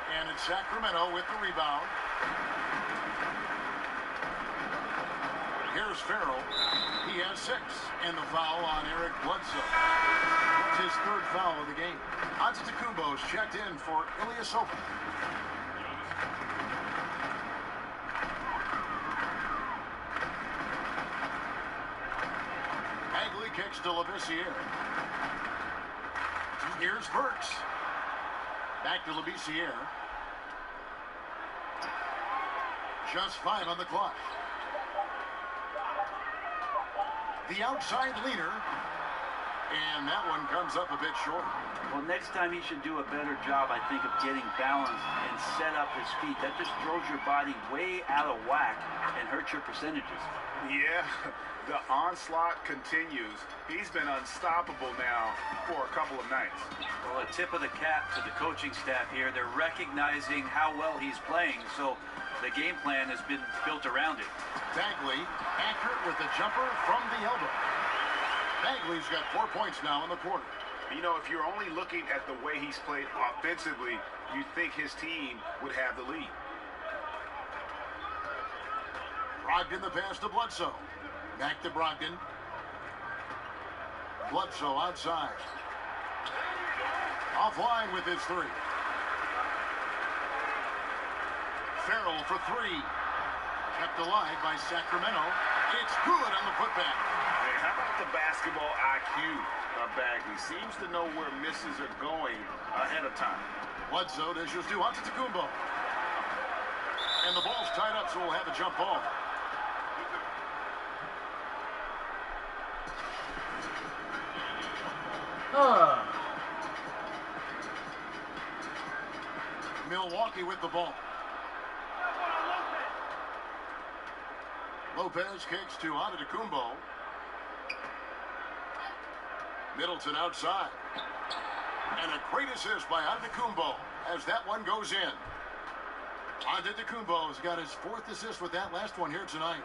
And it's Sacramento with the rebound. Here's Farrell. He has 6. And the foul on Eric Bledsoe. That's his third foul of the game. Antetokounmpo's checked in for Ilyasova. Bagley kicks to Labissiere. Here's Burks. Back to Labissiere. Just 5 on the clock. The outside leaner. And that one comes up a bit short. Well, next time he should do a better job, I think, of getting balanced and set up his feet. That just throws your body way out of whack and hurts your percentages. Yeah, the onslaught continues. He's been unstoppable now for a couple of nights. Well, a tip of the cap to the coaching staff here. They're recognizing how well he's playing, so the game plan has been built around it. Bagley, accurate with the jumper from the elbow. Bagley's got 4 points now in the quarter. You know, if you're only looking at the way he's played offensively, you'd think his team would have the lead. Brogdon the pass to Bledsoe. Back to Brogdon. Bledsoe outside. Offline with his 3. Farrell for 3. Kept alive by Sacramento. It's good on the putback. Hey, how about the basketball IQ of Bagley? Seems to know where misses are going ahead of time. Bledsoe dishes to Antetokounmpo. And the ball's tied up, so we'll have a jump ball. Milwaukee with the ball. Lopez kicks to Antetokounmpo. Middleton outside. And a great assist by Antetokounmpo as that one goes in. Antetokounmpo has got his 4th assist with that last one here tonight.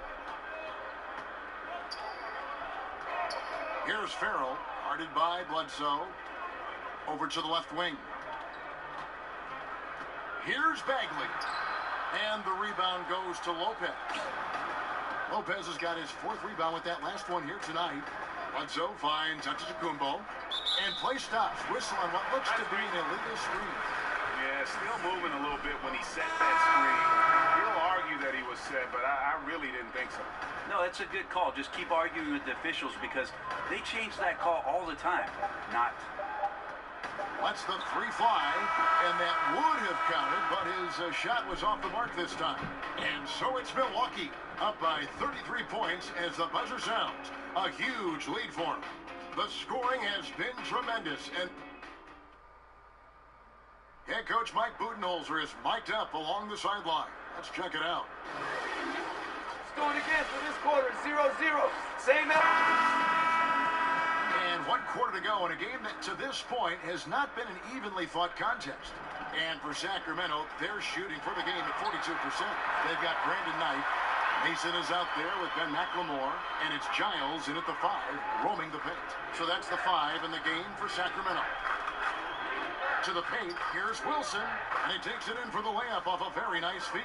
Here's Farrell, guarded by Bledsoe. Over to the left wing. Here's Bagley. And the rebound goes to Lopez. Lopez has got his 4th rebound with that last one here tonight. Bledsoe finds Antetokounmpo. And play stops. Whistle on what looks to be an illegal screen. Yeah, still moving a little bit when he set that screen. He'll argue that he was set, but I really didn't think so. No, it's a good call. Just keep arguing with the officials because they change that call all the time. Not. Lets the three fly, and that would have counted, but his shot was off the mark this time. And so it's Milwaukee, up by 33 points as the buzzer sounds. A huge lead for them. The scoring has been tremendous, and head coach Mike Budenholzer is mic'd up along the sideline. Let's check it out. Scoring again for this quarter, 0-0. Same. And 1 quarter to go in a game that to this point has not been an evenly fought contest. And for Sacramento, they're shooting for the game at 42%. They've got Brandon Knight. Mason is out there with Ben McLemore, and it's Giles in at the 5, roaming the paint. So that's the 5 in the game for Sacramento. To the paint, here's Wilson, and he takes it in for the layup off a very nice feed.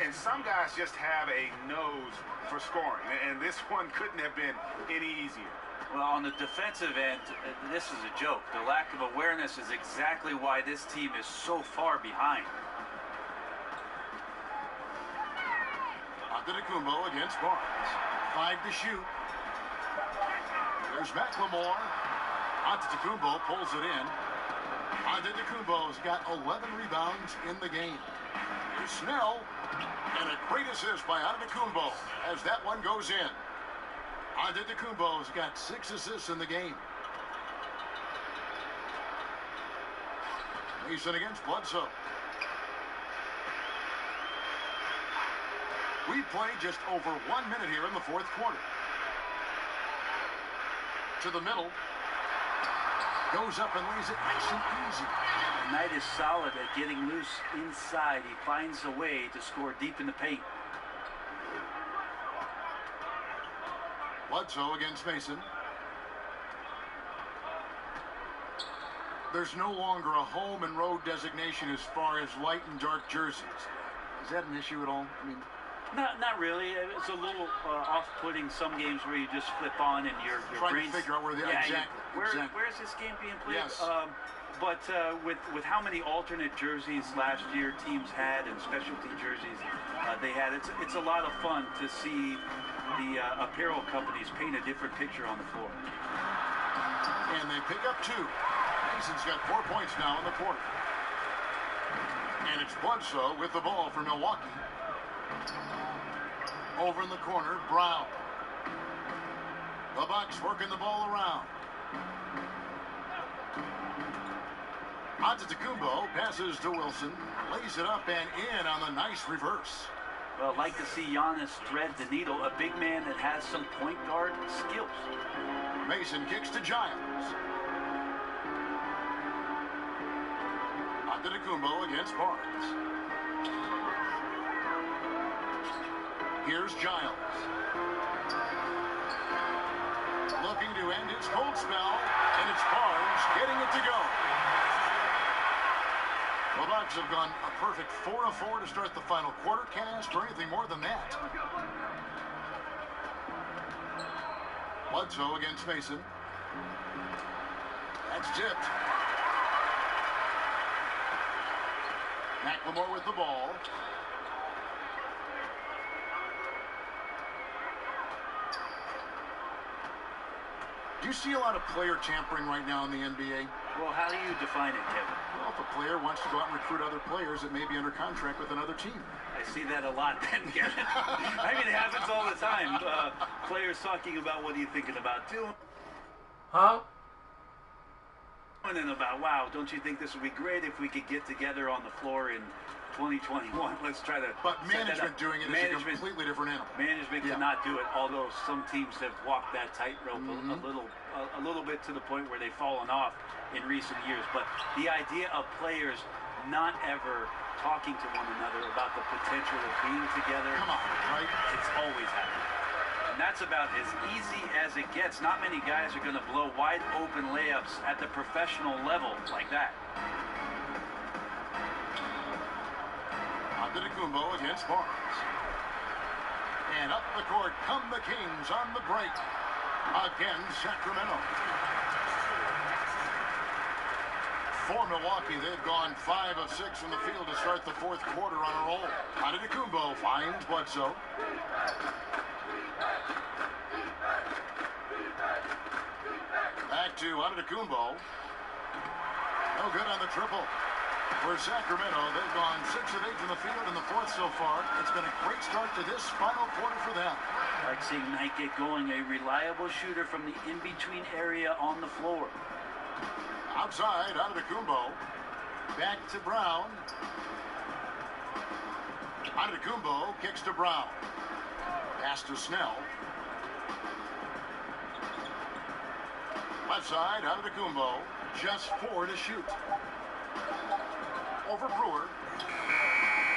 And some guys just have a nose for scoring, and this one couldn't have been any easier. Well, on the defensive end, this is a joke. The lack of awareness is exactly why this team is so far behind. Antetokounmpo against Barnes. 5 to shoot. There's McLemore. Antetokounmpo pulls it in. Antetokounmpo's got 11 rebounds in the game. Here's Snell. And a great assist by Antetokounmpo as that one goes in. Antetokounmpo's got 6 assists in the game. Mason against Bledsoe. We played just over 1 minute here in the 4th quarter. To the middle. Goes up and lays it nice and easy. Knight is solid at getting loose inside. He finds a way to score deep in the paint. Bledsoe against Mason. There's no longer a home and road designation as far as light and dark jerseys. Is that an issue at all? I mean, Not really. It's a little off-putting some games where you just flip on and your trying brain's... to figure out where they Yeah, exactly. Where's this game being played? Yes. But with how many alternate jerseys last year teams had and specialty jerseys they had, it's a lot of fun to see the apparel companies paint a different picture on the floor. And they pick up 2. Mason's got 4 points now in the quarter. And it's Bledsoe with the ball for Milwaukee. Over in the corner, Brown. The Bucks working the ball around. Antetokounmpo passes to Wilson, lays it up and in on the nice reverse. Well, I'd like to see Giannis thread the needle, a big man that has some point guard skills. Mason kicks to Giles. Antetokounmpo against Barnes. Here's Giles. Looking to end its cold spell, and it's Barnes getting it to go. The Bucks have gone a perfect 4 of 4 to start the final quarter. Can't ask for anything more than that. Bledsoe against Mason. That's tipped. McLemore with the ball. Do you see a lot of player tampering right now in the NBA? Well, how do you define it, Kevin? Well, if a player wants to go out and recruit other players that may be under contract with another team. I see that a lot, Ben, Kevin. I mean, it happens all the time. Players talking about what are you thinking about doing? Huh? And about, wow, don't you think this would be great if we could get together on the floor in 2021? Let's try to. But management doing it is a completely different animal. Management cannot do it, although some teams have walked that tightrope a little bit to the point where they've fallen off in recent years. But the idea of players not ever talking to one another about the potential of being together, come on, right? It's always happened. And that's about as easy as it gets. Not many guys are going to blow wide open layups at the professional level like that. Antetokounmpo against Barnes. And up the court come the Kings on the break. Again, Sacramento. For Milwaukee, they've gone 5 of 6 from the field to start the 4th quarter on a roll. Antetokounmpo finds Bledsoe. Back to Antetokounmpo. No good on the triple. For Sacramento, they've gone 6 of 8 in the field in the fourth so far. It's been a great start to this final quarter for them. I like seeing Knight get going, a reliable shooter from the in-between area on the floor. Outside, Antetokounmpo. Back to Brown. Antetokounmpo kicks to Brown. Pass to Snell. Left side, Antetokounmpo. Just 4 to shoot. Over Brewer.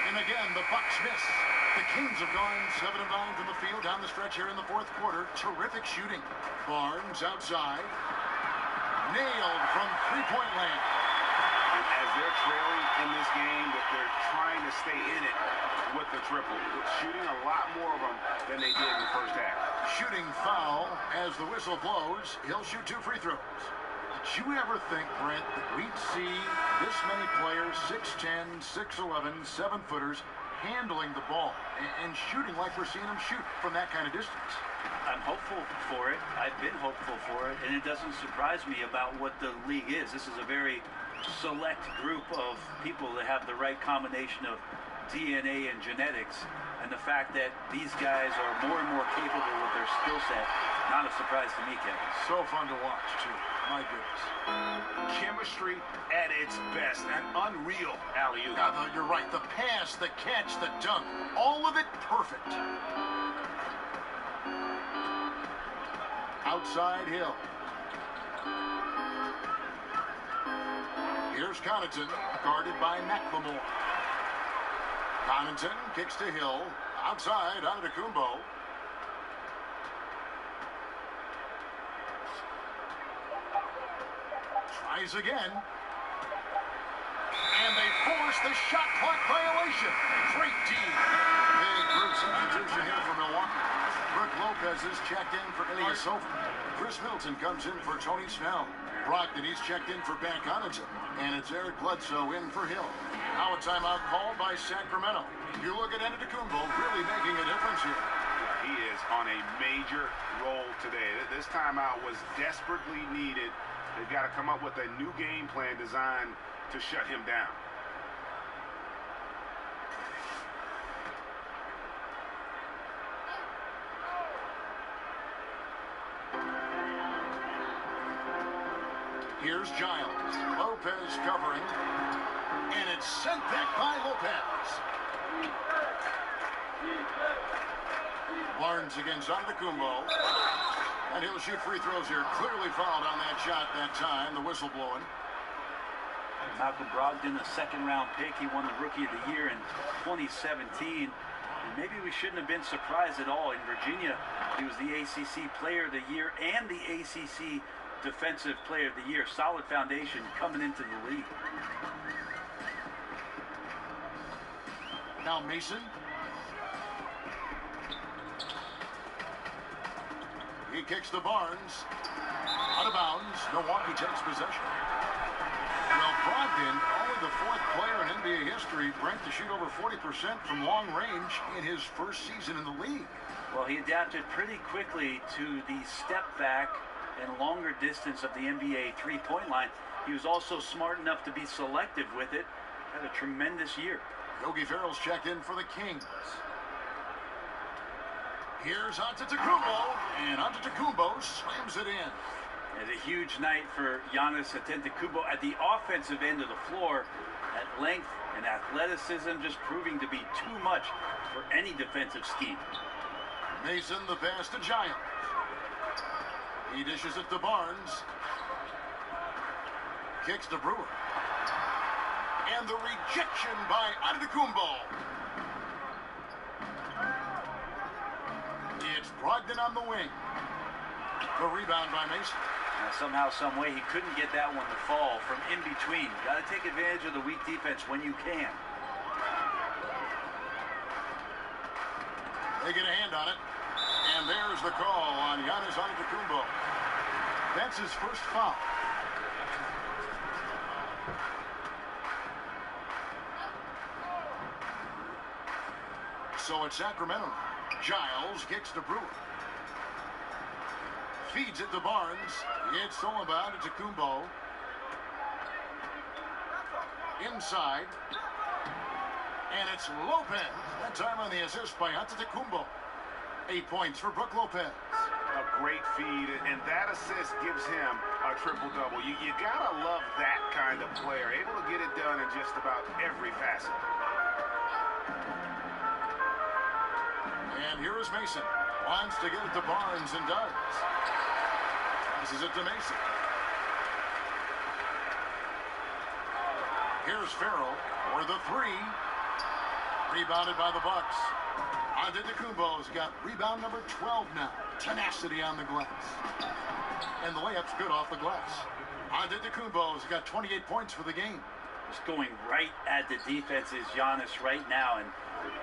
And again, the Bucks miss. The Kings have gone 7 of 9 from the field down the stretch here in the fourth quarter. Terrific shooting. Barnes outside. Nailed from three-point land. And as they're trailing in this game, that they're trying to stay in it with the triple. Shooting a lot more of them than they did in the first half. Shooting foul as the whistle blows. He'll shoot 2 free throws. Did you ever think, Brent, that we'd see this many players, 6'10", 6'11", 7-footers, handling the ball and shooting like we're seeing them shoot from that kind of distance? I'm hopeful for it. I've been hopeful for it, and it doesn't surprise me about what the league is. This is a very select group of people that have the right combination of DNA and genetics, and the fact that these guys are more and more capable with their skill set, not a surprise to me, Kevin. So fun to watch, too. My goodness. Chemistry at its best. An unreal alley-oop. You're right. The pass, the catch, the dunk, all of it perfect. Outside Hill. Here's Connaughton, guarded by McLemore. Connaughton kicks to Hill. Outside, Antetokounmpo. Tries again. And they force the shot clock violation. Great D. Big group substitution here for Milwaukee. Brooke Lopez is checked in for Ilyasova. Chris Middleton comes in for Tony Snell. Brogdon, he's checked in for Ben Connaughton. And it's Eric Bledsoe in for Hill. Now a timeout called by Sacramento. You look at Antetokounmpo really making a difference here. He is on a major roll today. This timeout was desperately needed. They've got to come up with a new game plan designed to shut him down. Here's Giles. Lopez covering. And it's sent back by Lopez. Barnes against Antetokounmpo. And he'll shoot free throws here. Clearly fouled on that shot that time. The whistle blowing. Malcolm Brogdon, a second-round pick. He won the Rookie of the Year in 2017. And maybe we shouldn't have been surprised at all. In Virginia, he was the ACC Player of the Year and the ACC Defensive Player of the Year. Solid foundation coming into the league. Now Mason. He kicks to Barnes. Out of bounds. Milwaukee takes possession. Well, Brogdon, only the 4th player in NBA history, Brent, to shoot over 40% from long range in his first season in the league. Well, he adapted pretty quickly to the step back and longer distance of the NBA three-point line. He was also smart enough to be selective with it. Had a tremendous year. Yogi Ferrell's checked in for the Kings. Here's Antetokounmpo, and Antetokounmpo slams it in. It's a huge night for Giannis Antetokounmpo at the offensive end of the floor. At length and athleticism just proving to be too much for any defensive scheme. Mason, the pass to Giles. He dishes it to Barnes. Kicks to Brewer. And the rejection by Antetokounmpo. It's Brogdon on the wing. The rebound by Mason. Somehow, some way, he couldn't get that one to fall from in between. Got to take advantage of the weak defense when you can. They get a hand on it. And there's the call on Giannis Antetokounmpo. That's his first foul. So it's Sacramento. Giles kicks to Brewer. Feeds it to Barnes. It's all about Antetokounmpo. inside. And it's Lopez. That time on the assist by Antetokounmpo. 8 points for Brook Lopez. A great feed, and that assist gives him a triple-double. You gotta love that kind of player, able to get it done in just about every facet. And here is Mason. Wants to get it to Barnes and does. Passes it to Mason. Here's Farrell for the three. Rebounded by the Bucks. Antetokounmpo's got rebound number 12 now. Tenacity on the glass. And the layup's good off the glass. Antetokounmpo's got 28 points for the game. Just going right at the defense is Giannis right now, and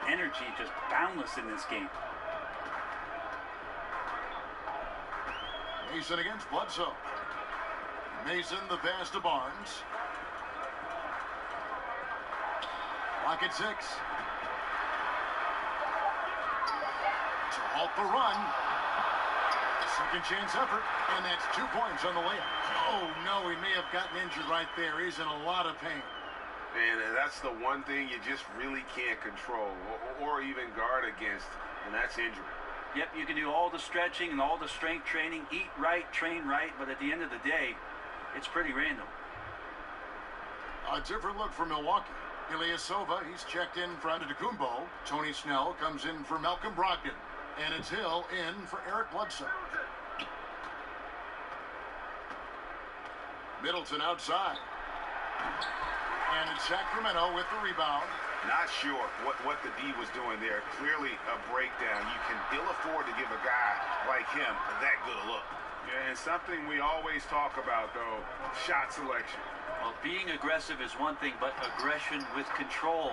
energy just boundless in this game. Mason against Bledsoe. Mason the pass to Barnes. Clock at 6. To halt the run. Second chance effort, and that's 2 points on the layup. Oh no, he may have gotten injured right there. He's in a lot of pain. And that's the one thing you just really can't control or even guard against, and that's injury. Yep, you can do all the stretching and all the strength training, eat right, train right, but at the end of the day, it's pretty random. A different look for Milwaukee. Ilyasova, he's checked in for Antetokounmpo. Tony Snell comes in for Malcolm Brogdon. And it's Hill in for Eric Bledsoe. Middleton outside. And it's Sacramento with the rebound. Not sure what the D was doing there. Clearly a breakdown. You can ill afford to give a guy like him that good a look. Yeah, and something we always talk about, though, shot selection. Well, being aggressive is one thing, but aggression with control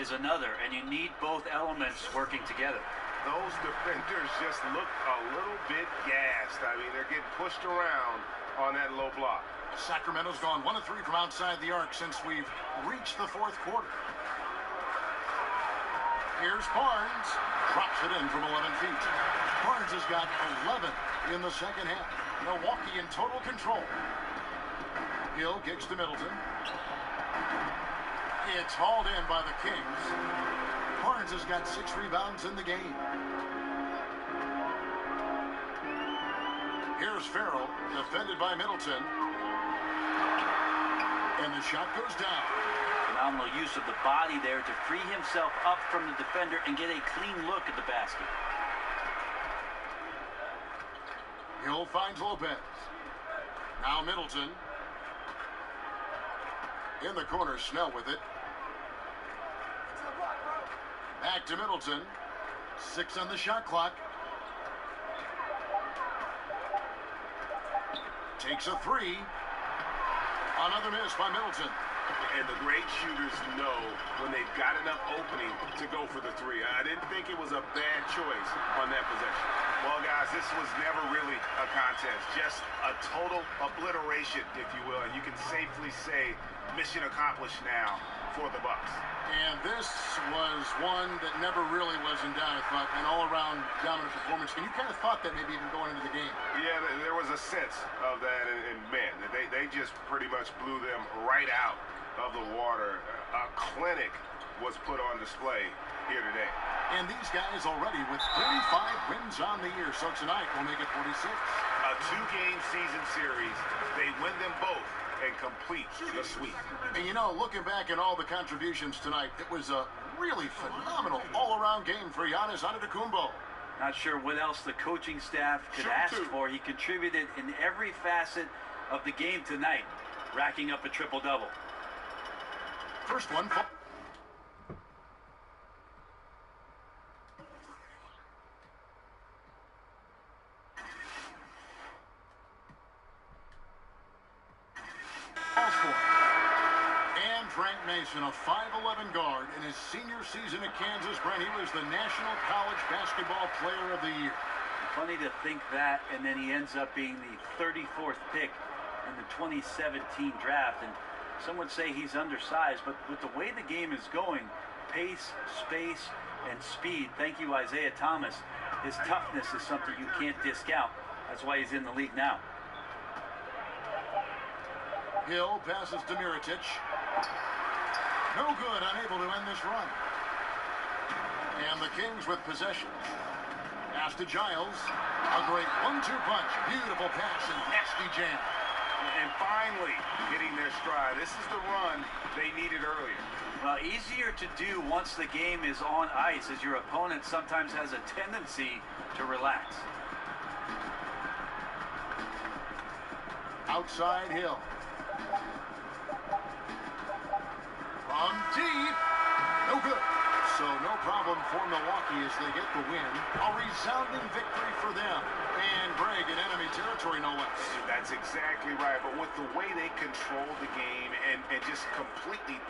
is another, and you need both elements working together. Those defenders just look a little bit gassed. I mean, they're getting pushed around on that low block. Sacramento's gone 1 of 3 from outside the arc since we've reached the fourth quarter. Here's Barnes. Drops it in from 11 feet. Barnes has got 11 in the second half. Milwaukee in total control. Hill kicks to Middleton. It's hauled in by the Kings. Barnes has got 6 rebounds in the game. Here's Farrell, defended by Middleton. And the shot goes down. Phenomenal use of the body there to free himself up from the defender and get a clean look at the basket. Hill finds Lopez. Now Middleton. In the corner, Snell with it. Back to Middleton. 6 on the shot clock. Takes a 3. Another miss by Middleton. And the great shooters know when they've got enough opening to go for the 3. I didn't think it was a bad choice on that possession. Well, guys, this was never really a contest. Just a total obliteration, if you will. And you can safely say mission accomplished now for the Bucks. And this was one that never really was in doubt, I thought, an all-around dominant performance. And you kind of thought that maybe even going into the game. Yeah, there was a sense of that, and man, they just pretty much blew them right out of the water. A clinic was put on display here today. And these guys already with 35 wins on the year, so tonight will make it 46. A 2-game season series, they win them both and complete the sweep. And you know, looking back at all the contributions tonight, it was a really phenomenal all-around game for Giannis Antetokounmpo. Not sure what else the coaching staff could ask for. He contributed in every facet of the game tonight, racking up a triple-double. First one. And Frank Mason, a 5'11" guard in his senior season at Kansas. Brent, he was the National College Basketball Player of the Year. Funny to think that, and then he ends up being the 34th pick in the 2017 draft. And some would say he's undersized, but with the way the game is going, pace, space, and speed, thank you, Isaiah Thomas, his toughness is something you can't discount. That's why he's in the league now. Hill passes to Mirotic. No good, unable to end this run. And the Kings with possession. Pass to Giles. A great 1-2 punch. Beautiful pass and nasty jam. And finally hitting their stride. This is the run they needed earlier. Well, easier to do once the game is on ice, as your opponent sometimes has a tendency to relax. Outside Hill. From deep. No good. So no problem for Milwaukee as they get the win. A resounding victory for them. And Greg in enemy territory, no less. That's exactly right. But with the way they controlled the game and just completely...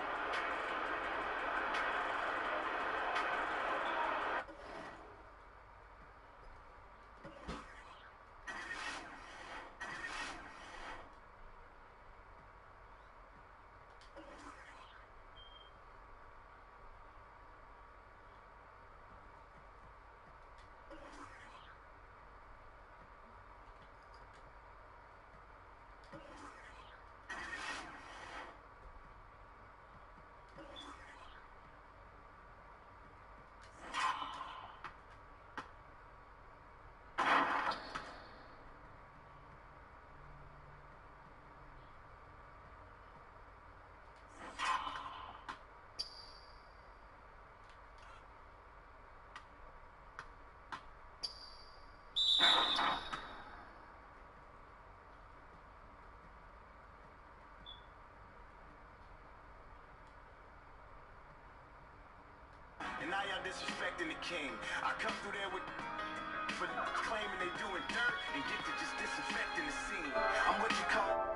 And now y'all disrespecting the king. I come through there with for claiming they doing dirt and get to just disinfecting the scene. I'm what you call